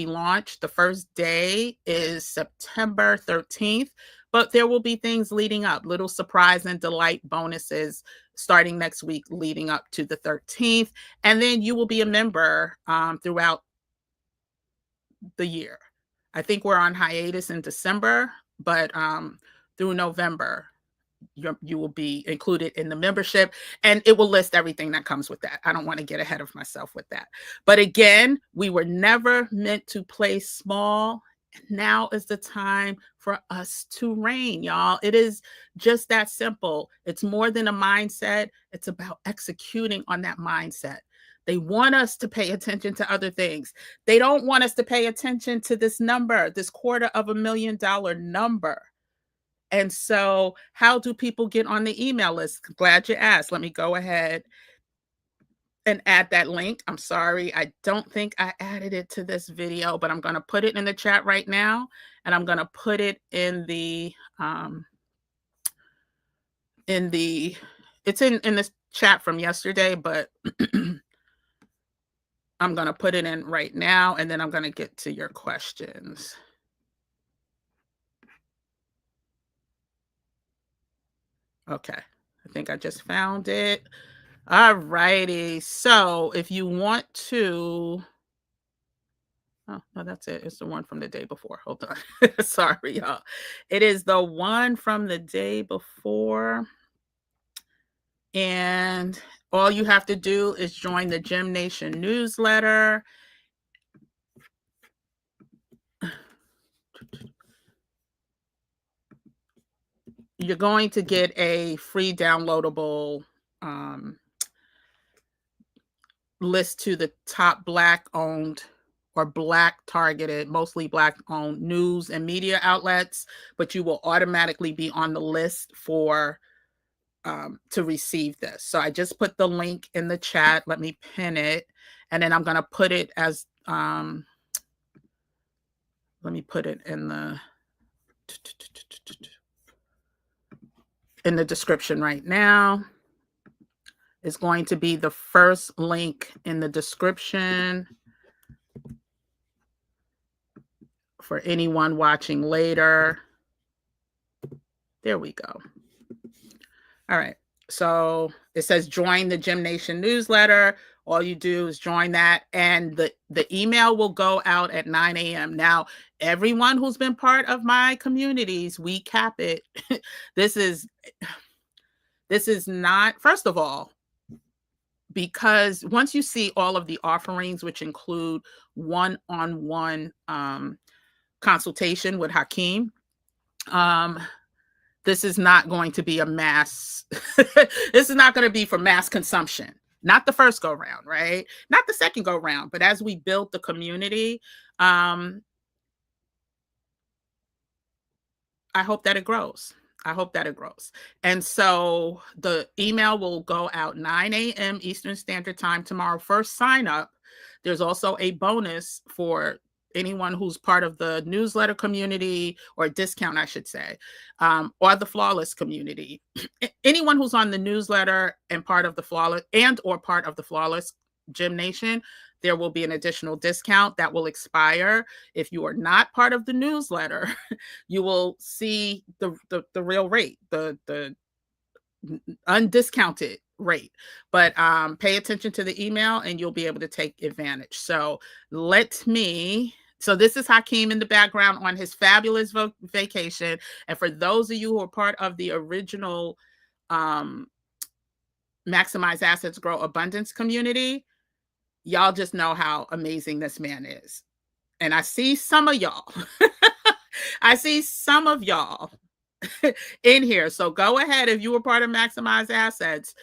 launch, the first day is September 13th, but there will be things leading up, little surprise and delight bonuses starting next week leading up to the 13th. And then you will be a member throughout the year. I think we're on hiatus in December, but through November, you will be included in the membership, and it will list everything that comes with that. I don't want to get ahead of myself with that. But again, we were never meant to play small. Now is the time for us to reign, y'all. It is just that simple. It's more than a mindset. It's about executing on that mindset. They want us to pay attention to other things. They don't want us to pay attention to this number, this $250,000 number. And so how do people get on the email list? Glad you asked. Let me go ahead and add that link. I'm sorry, I don't think I added it to this video, but I'm going to put it in the chat right now, and I'm going to put it in the it's in this chat from yesterday, but I'm going to put it in right now, and then I'm going to get to your questions. Okay, I think I just found it. All righty. So if you want to, oh, no, that's it. It's the one from the day before. Hold on. Sorry, y'all. It is the one from the day before. And all you have to do is join the Gym Nation newsletter. You're going to get a free downloadable list to the top Black-owned or Black targeted, mostly Black-owned news and media outlets, but you will automatically be on the list for to receive this. So I just put the link in the chat. Let me pin it, and then I'm going to put it as let me put it in the description right now. Is going to be the first link in the description for anyone watching later. There we go. All right. So it says join the Gym Nation newsletter. All you do is join that, and the email will go out at 9 a.m. Now, everyone who's been part of my communities, we cap it. This is not, first of all, because once you see all of the offerings, which include one-on-one consultation with Hakeem, this is not going to be a mass, this is not going to be for mass consumption. Not the first go round, right? Not the second go round, but as we build the community, I hope that it grows. I hope that it grows. And so the email will go out 9 a.m. Eastern Standard Time tomorrow. First sign up. There's also a bonus for anyone who's part of the newsletter community, or discount, I should say, or the Flawless community. Anyone who's on the newsletter and part of the Flawless or part of the Flawless Gym Nation, there will be an additional discount that will expire. If you are not part of the newsletter, you will see the real rate, the undiscounted rate. But pay attention to the email and you'll be able to take advantage. So so this is Hakeem in the background on his fabulous vacation. And for those of you who are part of the original Maximize Assets, Grow Abundance community, y'all just know how amazing this man is. And I see some of y'all. I see some of y'all in here. So go ahead, if you were part of Maximize Assets,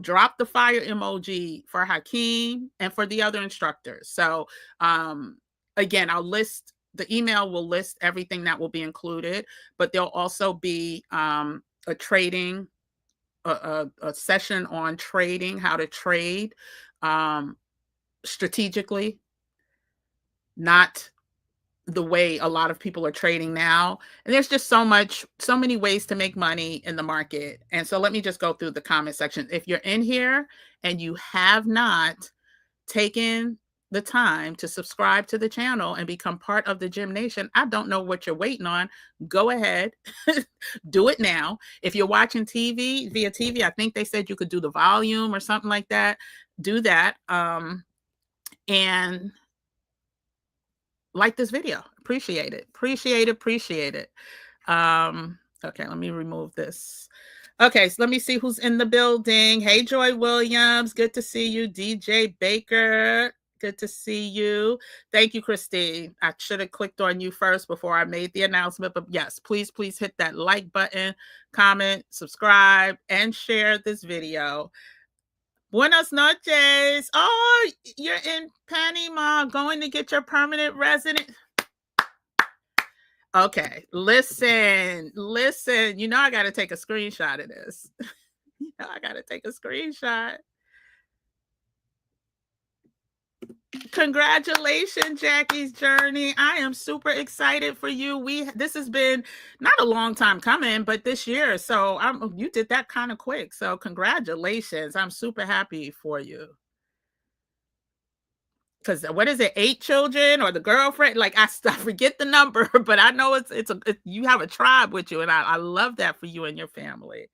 drop the fire emoji for Hakeem and for the other instructors. So again, the email will list everything that will be included, but there'll also be a session on trading, how to trade strategically, not the way a lot of people are trading now. And there's just so many ways to make money in the market. And so let me just go through the comment section. If you're in here and you have not taken the time to subscribe to the channel and become part of the Gym Nation, I don't know what you're waiting on. Go ahead, do it now. If you're watching TV, via TV, I think they said you could do the volume or something like that. Do that. And like this video. Appreciate it. Appreciate it. Okay, let me remove this. Okay, so let me see who's in the building. Hey, Joy Williams. Good to see you. DJ Baker. Good to see you. Thank you, Christine. I should have clicked on you first before I made the announcement. But yes, please hit that like button, comment, subscribe, and share this video. Buenas noches. Oh, you're in Panama going to get your permanent resident. Okay, listen. I got to take a screenshot of this. I got to take a screenshot. Congratulations, Jackie's journey. I am super excited for you. This has been not a long time coming, but this year. So you did that kind of quick. So congratulations. I'm super happy for you. Because what is it, 8 children or the girlfriend? Like I forget the number, but I know you have a tribe with you, and I love that for you and your family.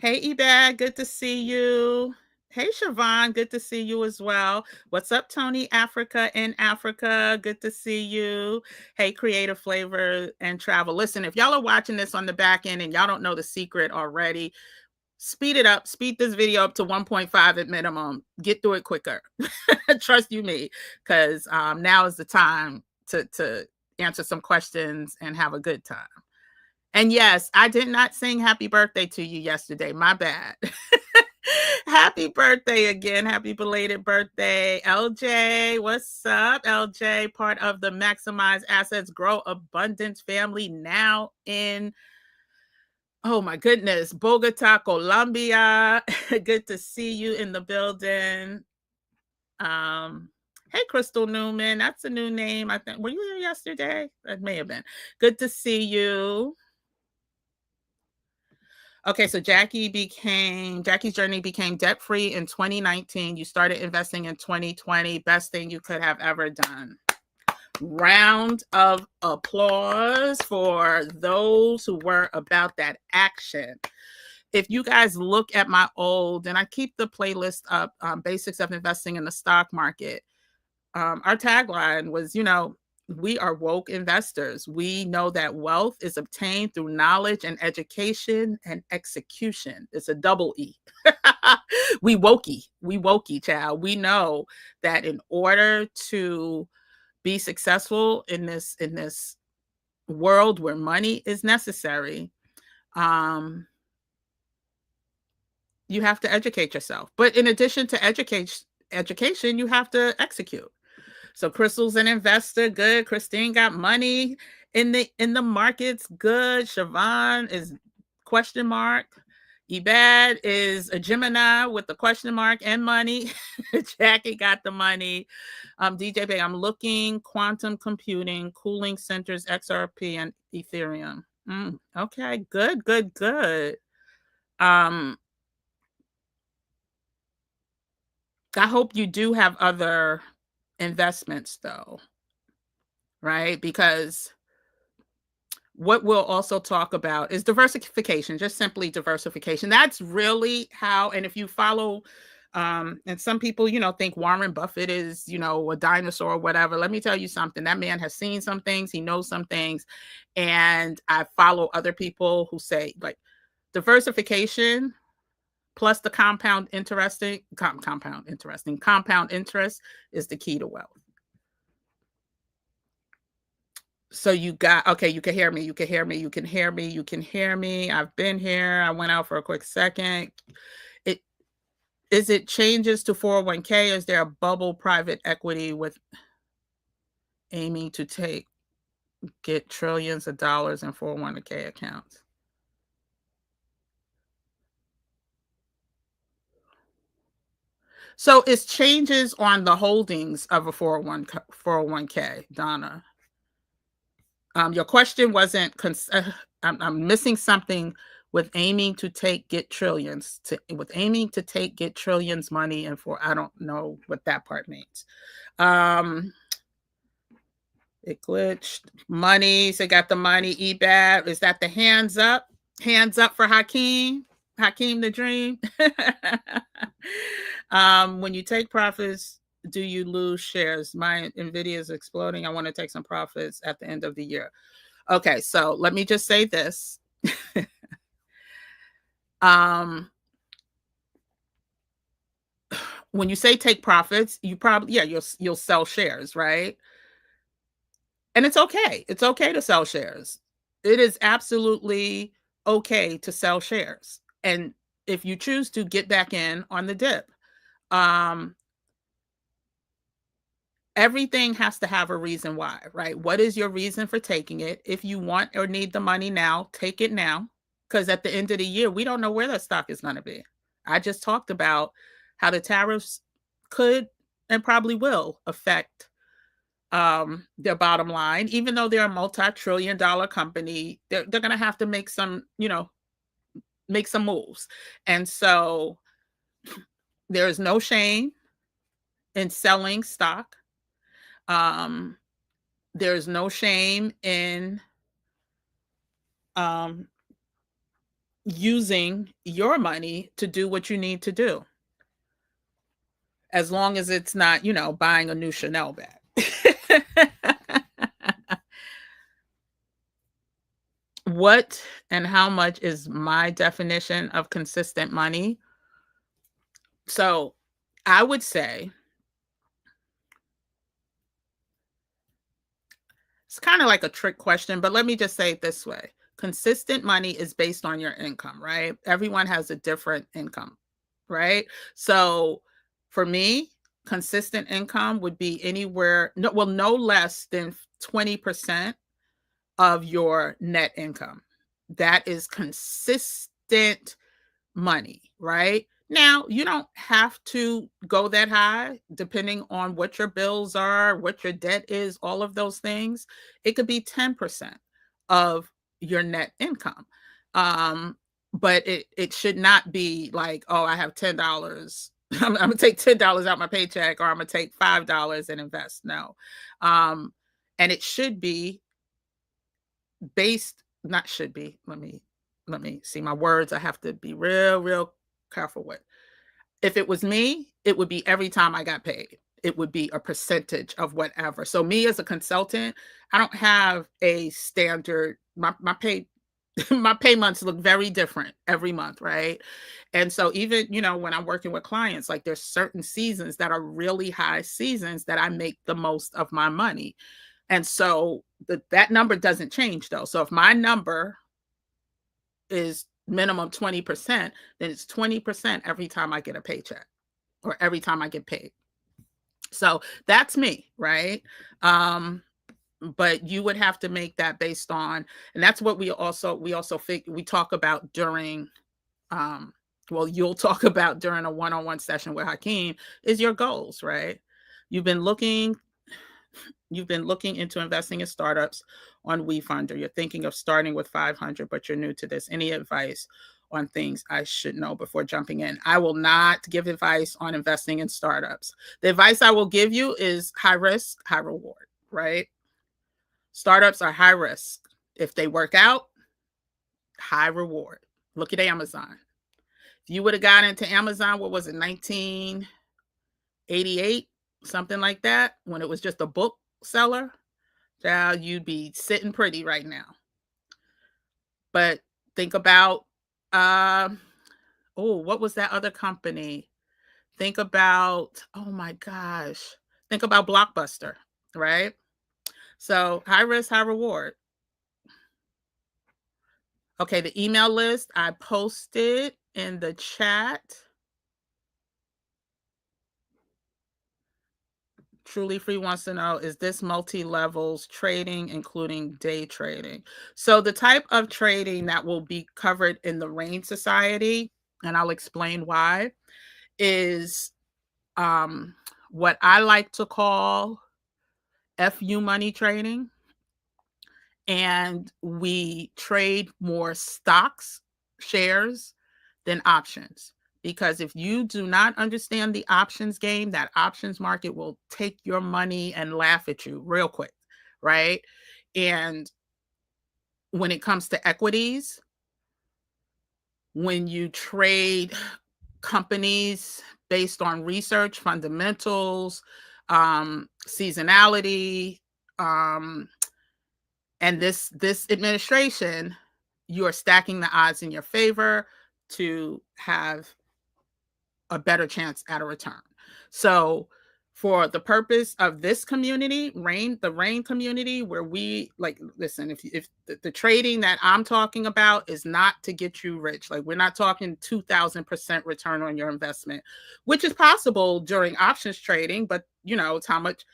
Hey, Ebad, good to see you. Hey, Siobhan, good to see you as well. What's up, Tony Africa in Africa? Good to see you. Hey, Creative Flavor and Travel. Listen, if y'all are watching this on the back end and y'all don't know the secret already, speed it up. Speed this video up to 1.5 at minimum. Get through it quicker. Trust you me, because now is the time to answer some questions and have a good time. And yes, I did not sing happy birthday to you yesterday. My bad. Happy birthday again. Happy belated birthday. LJ, what's up? LJ, part of the Maximize Assets, Grow Abundance family, now in, oh my goodness, Bogota, Colombia. Good to see you in the building. Hey, Crystal Newman. That's a new name, I think. Were you here yesterday? That may have been. Good to see you. Okay, so Jackie's journey became debt-free in 2019. You started investing in 2020. Best thing you could have ever done. Round of applause for those who were about that action. If you guys look at my old, and I keep the playlist up, Basics of Investing in the Stock Market, our tagline was, we are woke investors. We know that wealth is obtained through knowledge and education and execution. It's a double E. We wokey, child. We know that in order to be successful in this world where money is necessary, you have to educate yourself. But in addition to education, you have to execute. So Crystal's an investor, good. Christine got money in the markets, good. Siobhan is question mark. Ebad is a Gemini with the question mark and money. Jackie got the money. DJ Bay, I'm looking quantum computing, cooling centers, XRP, and Ethereum. Okay, good. I hope you do have other investments though, right? Because what we'll also talk about is diversification, just simply diversification. That's really how, and if you follow, and some people, think Warren Buffett is, a dinosaur or whatever. Let me tell you something. That man has seen some things, he knows some things. And I follow other people who say like diversification plus the compound interest is the key to wealth. So you got, okay, you can hear me. I've been here. I went out for a quick second. Is it changes to 401k? Is there a bubble private equity with aiming to get trillions of dollars in 401k accounts? So it's changes on the holdings of a 401k, Donna. Your question wasn't, I'm missing something with aiming to get trillions money and I don't know what that part means. It glitched. Money, so got the money, EBAT. Is that the hands up? Hands up for Hakeem the Dream. When you take profits, do you lose shares? My NVIDIA is exploding. I want to take some profits at the end of the year. Okay, so let me just say this. When you say take profits, you probably, you'll sell shares, right? And it's okay. It's okay to sell shares. It is absolutely okay to sell shares. And if you choose to get back in on the dip, everything has to have a reason why, right? What is your reason for taking it? If you want or need the money now, take it now. Because at the end of the year, we don't know where that stock is going to be. I just talked about how the tariffs could and probably will affect their bottom line. Even though they're a multi-trillion-dollar company, they're going to have to make some moves. And so there is no shame in selling stock. There's no shame in using your money to do what you need to do, as long as it's not, buying a new Chanel bag. What and how much is my definition of consistent money? So I would say it's kind of like a trick question, but let me just say it this way. Consistent money is based on your income, right? Everyone has a different income, right? So for me, consistent income would be anywhere, no less than 20% of your net income. That is consistent money, right? Now, you don't have to go that high, depending on what your bills are, what your debt is, all of those things. It could be 10% of your net income. But it should not be like, oh, I have $10. I'm going to take $10 out my paycheck, or I'm going to take $5 and invest. No. And it should be based, not should be, let me see my words. I have to be real careful with. If it was me, it would be every time I got paid. It would be a percentage of whatever. So me as a consultant, I don't have a standard, my pay my pay months look very different every month, right? And so even, when I'm working with clients, like there's certain seasons that are really high seasons that I make the most of my money. And so that number doesn't change though. So if my number is minimum 20%, then it's 20% every time I get a paycheck or every time I get paid. So that's me, right? But you would have to make that based on, and that's what we talk about during, you'll talk about during a one-on-one session with Hakeem, is your goals, right? You've been looking into investing in startups on WeFunder. You're thinking of starting with 500, but you're new to this. Any advice on things I should know before jumping in. I will not give advice on investing in startups. The advice I will give you is high risk, high reward, right? Startups are high risk. If they work out, high reward. Look at Amazon. If you would have got into Amazon, what was it, 1988, something like that, when it was just a book seller, child, you'd be sitting pretty right now. But think about, what was that other company? Think about, oh my gosh, think about Blockbuster, right? So high risk, high reward. Okay, the email list I posted in the chat. Truly Free wants to know, is this multi-levels trading, including day trading? So the type of trading that will be covered in the RAIN Society, and I'll explain why, is what I like to call FU money trading. And we trade more stocks, shares, than options. Because if you do not understand the options game, that options market will take your money and laugh at you real quick, right? And when it comes to equities, when you trade companies based on research, fundamentals, seasonality, and this administration, you are stacking the odds in your favor to have a better chance at a return. So for the purpose of this community, the RAIN community, where we listen, if the trading that I'm talking about is not to get you rich, like we're not talking 2,000% return on your investment, which is possible during options trading, but it's how much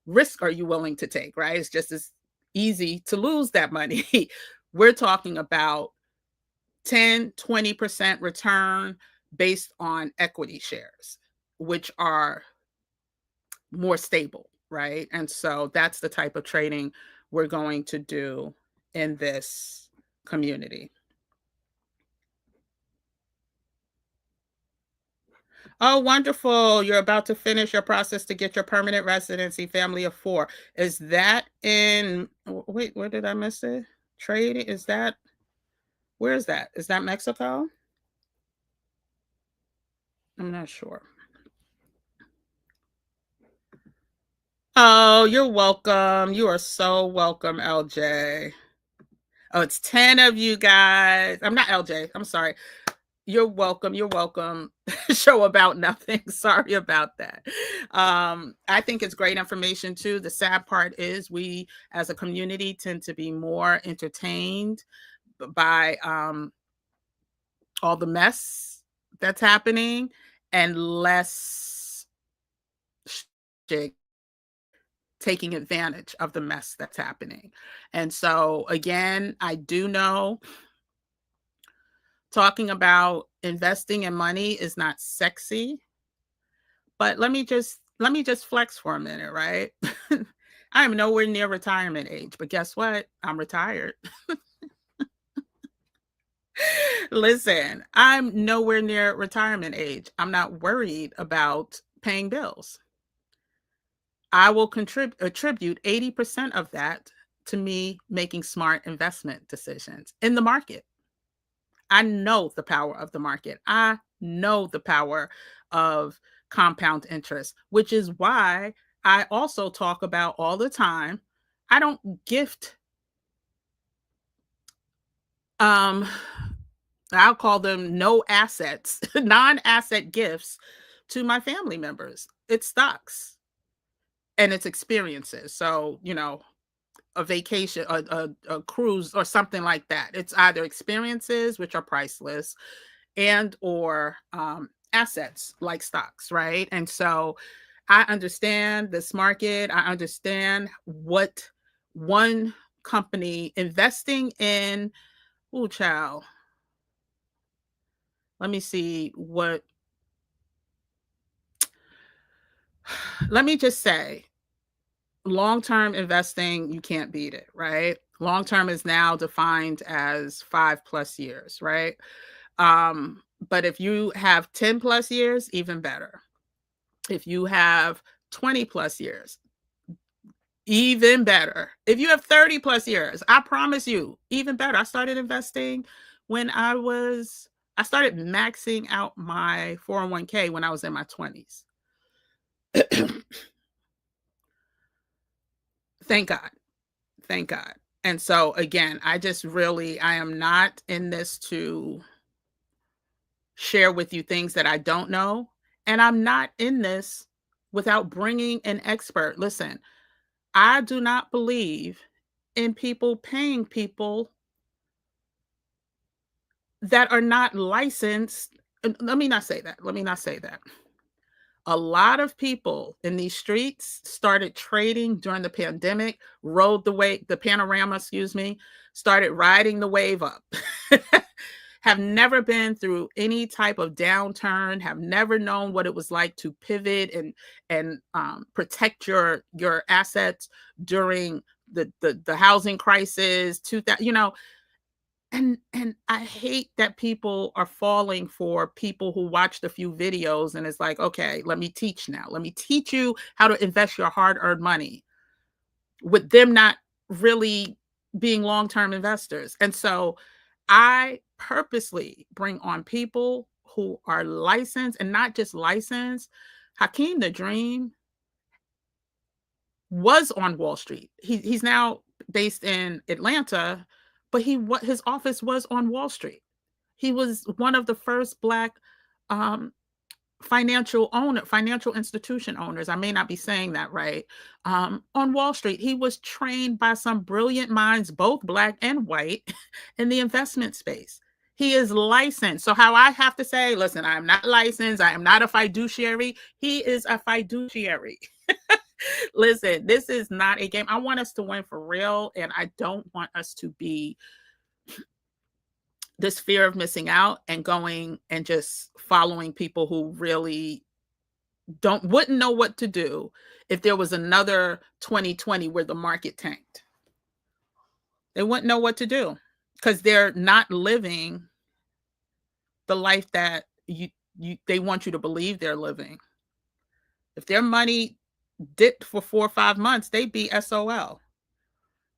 risk are you willing to take, right? It's just as easy to lose that money. We're talking about 10, 20% return based on equity shares, which are more stable, right? And so that's the type of trading we're going to do in this community. Oh, wonderful. You're about to finish your process to get your permanent residency, family of 4. Is that wait, where did I miss it? Trading, where is that? Is that Mexico? I'm not sure. Oh, you're welcome. You are so welcome, LJ. Oh, it's 10 of you guys. I'm not LJ. I'm sorry. You're welcome. You're welcome. Show about nothing. Sorry about that. I think it's great information too. The sad part is we as a community tend to be more entertained by all the mess that's happening and less taking advantage of the mess that's happening. And so again, I do know talking about investing in money is not sexy, but let me just flex for a minute, right? I am nowhere near retirement age, but guess what? I'm retired. Listen, I'm nowhere near retirement age. I'm not worried about paying bills. I will attribute 80% of that to me making smart investment decisions in the market. I know the power of the market. I know the power of compound interest, which is why I also talk about all the time. I don't gift, I'll call them no assets, non-asset gifts to my family members. It's stocks and it's experiences. So, a vacation, a cruise or something like that. It's either experiences, which are priceless, and or assets like stocks, right? And so I understand this market. I understand what one company investing in, oh child, let me see what, let me just say, long-term investing, you can't beat it, right? Long-term is now defined as 5+ years, right? But if you have 10 plus years, even better. If you have 20 plus years, even better. If you have 30 plus years, I promise you, even better. I started investing when I started maxing out my 401k when I was in my 20s. Thank God. Thank God. And so again, I am not in this to share with you things that I don't know. And I'm not in this without bringing an expert. Listen, I do not believe in people paying people that are not licensed. Let me not say that. A lot of people in these streets started trading during the pandemic, rode the panorama, started riding the wave up. Have never been through any type of downturn, have never known what it was like to pivot and protect your assets during the housing crisis, 2000, and I hate that people are falling for people who watched a few videos and it's like, okay, let me teach now. Let me teach you how to invest your hard-earned money, with them not really being long-term investors. And so I purposely bring on people who are licensed, and not just licensed. Hakeem the Dream was on Wall Street. He's now based in Atlanta, but his office was on Wall Street. He was one of the first Black financial institution owners. I may not be saying that right. On Wall Street, he was trained by some brilliant minds, both Black and white, in the investment space. He is licensed. So how I have to say, listen, I'm not licensed. I am not a fiduciary. He is a fiduciary. Listen, this is not a game. I want us to win for real. And I don't want us to be this fear of missing out and going and just following people who really wouldn't know what to do if there was another 2020 where the market tanked. They wouldn't know what to do because they're not living the life that they want you to believe they're living. If their money dipped for 4 or 5 months, they'd be SOL.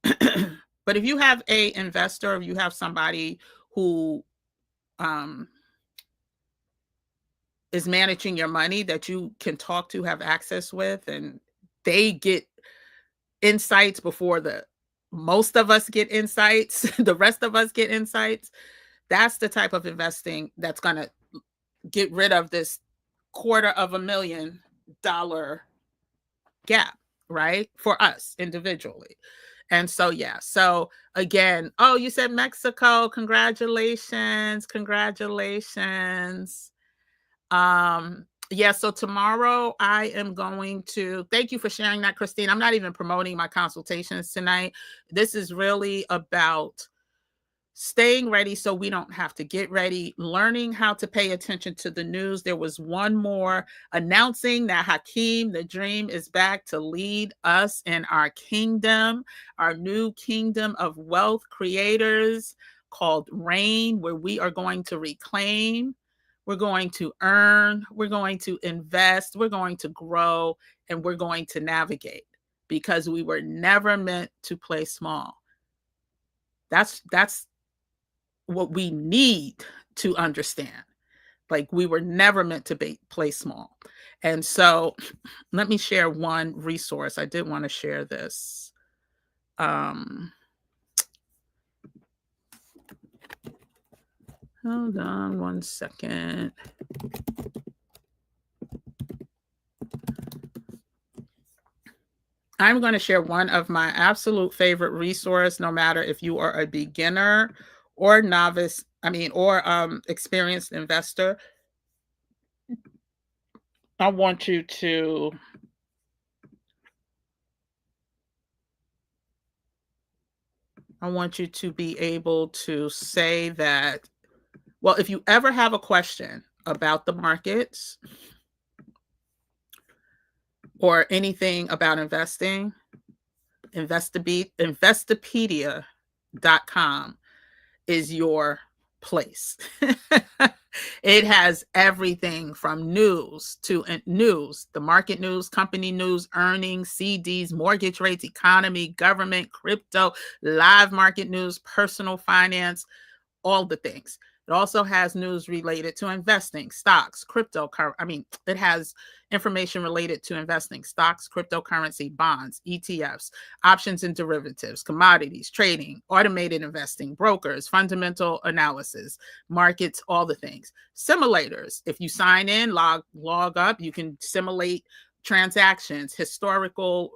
But if you have a investor, if you have somebody who is managing your money that you can talk to, have access with, and they get insights before most of us get insights, the rest of us get insights, that's the type of investing that's going to get rid of this $250,000 gap, right? For us individually. And so, yeah. So again, oh, you said Mexico. Congratulations. Yeah, so tomorrow I am going to, thank you for sharing that, Christine. I'm not even promoting my consultations tonight. This is really about staying ready so we don't have to get ready, learning how to pay attention to the news. There was one more announcing that Hakeem the Dream is back to lead us in our kingdom, our new kingdom of wealth creators called REIGN, where we are going to reclaim, we're going to earn, we're going to invest, we're going to grow, and we're going to navigate, because we were never meant to play small. That's what we need to understand. Like, we were never meant to play small. And so let me share one resource. I did want to share this. Hold on one second. I'm going to share one of my absolute favorite resource, no matter if you are a beginner or novice, or experienced investor. I want you to be able to say that, well, if you ever have a question about the markets or anything about investing, Investopedia.com is your place. It has everything from news to news, the market news, company news, earnings, CDs, mortgage rates, economy, government, crypto, live market news, personal finance, all the things. It also has news related to investing, stocks, cryptocurrency. It has information related to investing, stocks, cryptocurrency, bonds, ETFs, options and derivatives, commodities, trading, automated investing, brokers, fundamental analysis, markets, all the things. Simulators. If you sign in, log up, you can simulate transactions, historical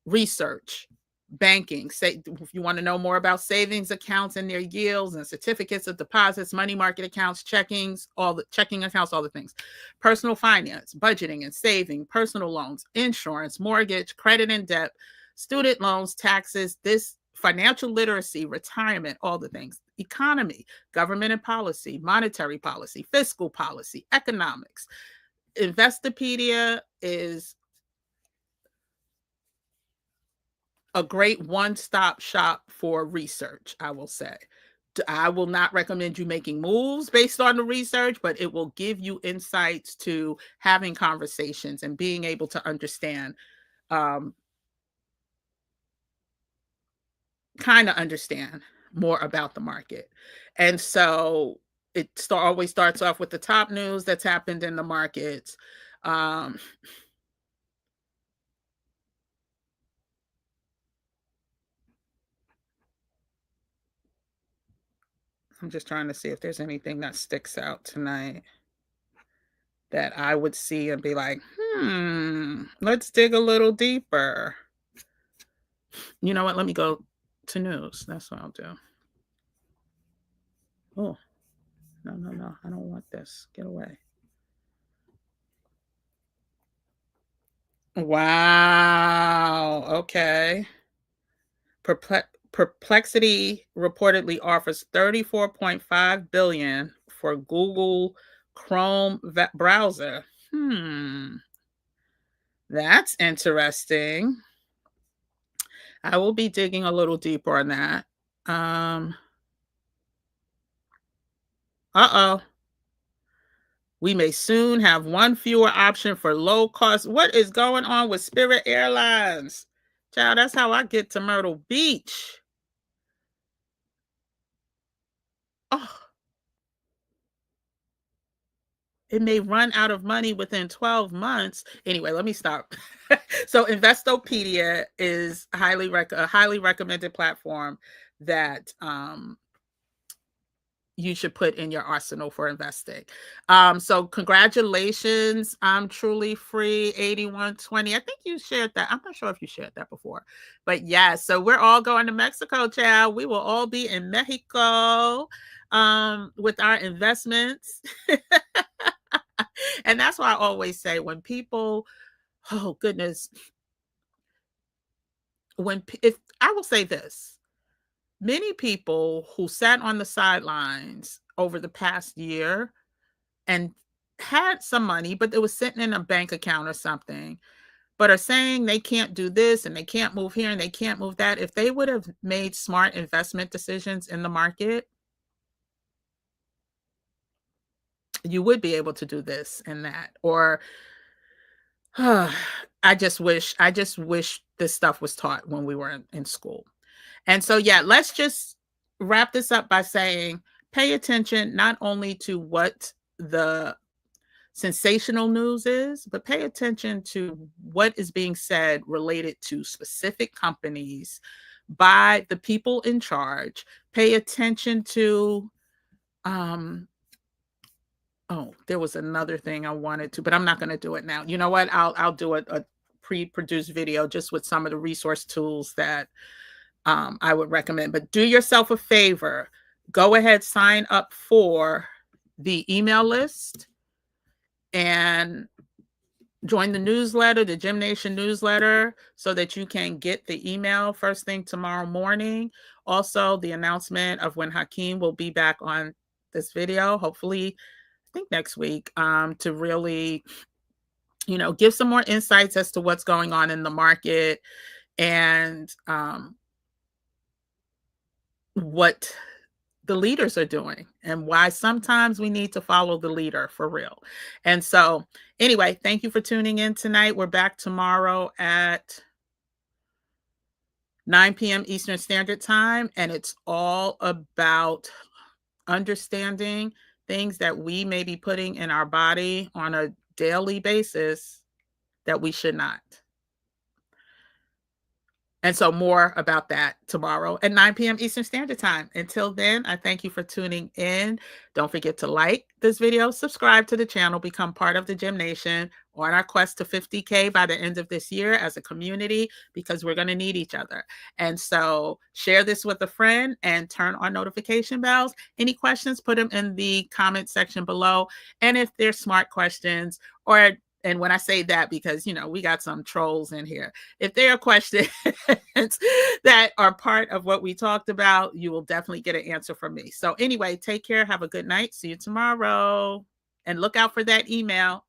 research, banking. Say if you want to know more about savings accounts and their yields and certificates of deposits, money market accounts, checkings, all the checking accounts, all the things. Personal finance, budgeting and saving, personal loans, insurance, mortgage, credit and debt, student loans, taxes, this financial literacy, retirement, all the things. Economy, government and policy, monetary policy, fiscal policy, economics. Investopedia is a great one-stop shop for research, I will say. I will not recommend you making moves based on the research, but it will give you insights to having conversations and being able to understand, kind of understand more about the market. And so it always starts off with the top news that's happened in the markets. I'm just trying to see if there's anything that sticks out tonight that I would see and be like, let's dig a little deeper. You know what? Let me go to news. That's what I'll do. Oh, no. I don't want this. Get away. Wow. Okay. Perplexity reportedly offers $34.5 billion for Google Chrome browser. That's interesting. I will be digging a little deeper on that. We may soon have one fewer option for low cost. What is going on with Spirit Airlines? Child, that's how I get to Myrtle Beach. Oh, it may run out of money within 12 months. Anyway, let me stop. So Investopedia is a highly recommended platform that you should put in your arsenal for investing. So congratulations. I'm truly free 8120. I think you shared that. I'm not sure if you shared that before, but yeah, so we're all going to Mexico, child. We will all be in Mexico with our investments. And that's why I always say when people, oh goodness, if I will say this, many people who sat on the sidelines over the past year and had some money, but it was sitting in a bank account or something, but are saying they can't do this and they can't move here and they can't move that. If they would have made smart investment decisions in the market, you would be able to do this and that. Or I just wish this stuff was taught when we were in school. And so, yeah, let's just wrap this up by saying, pay attention not only to what the sensational news is, but pay attention to what is being said related to specific companies by the people in charge. Pay attention to, there was another thing I wanted to, but I'm not going to do it now. You know what? I'll do a pre-produced video just with some of the resource tools that I would recommend. But do yourself a favor. Go ahead, sign up for the email list and join the newsletter, the Gym Nation newsletter, so that you can get the email first thing tomorrow morning. Also, the announcement of when Hakeem will be back on this video, hopefully, I think next week, to really, give some more insights as to what's going on in the market and what the leaders are doing and why sometimes we need to follow the leader for real. And so anyway, thank you for tuning in tonight. We're back tomorrow at 9 p.m. Eastern Standard Time, and it's all about understanding things that we may be putting in our body on a daily basis that we should not. And so more about that tomorrow at 9 p.m. Eastern Standard Time. Until then, I thank you for tuning in. Don't forget to like this video, subscribe to the channel, become part of the Gym Nation on our quest to 50K by the end of this year as a community, because we're going to need each other. And so share this with a friend and turn on notification bells. Any questions, put them in the comment section below. And if they're smart questions, and when I say that, because, you know, we got some trolls in here. If there are questions that are part of what we talked about, you will definitely get an answer from me. So anyway, take care. Have a good night. See you tomorrow. And look out for that email.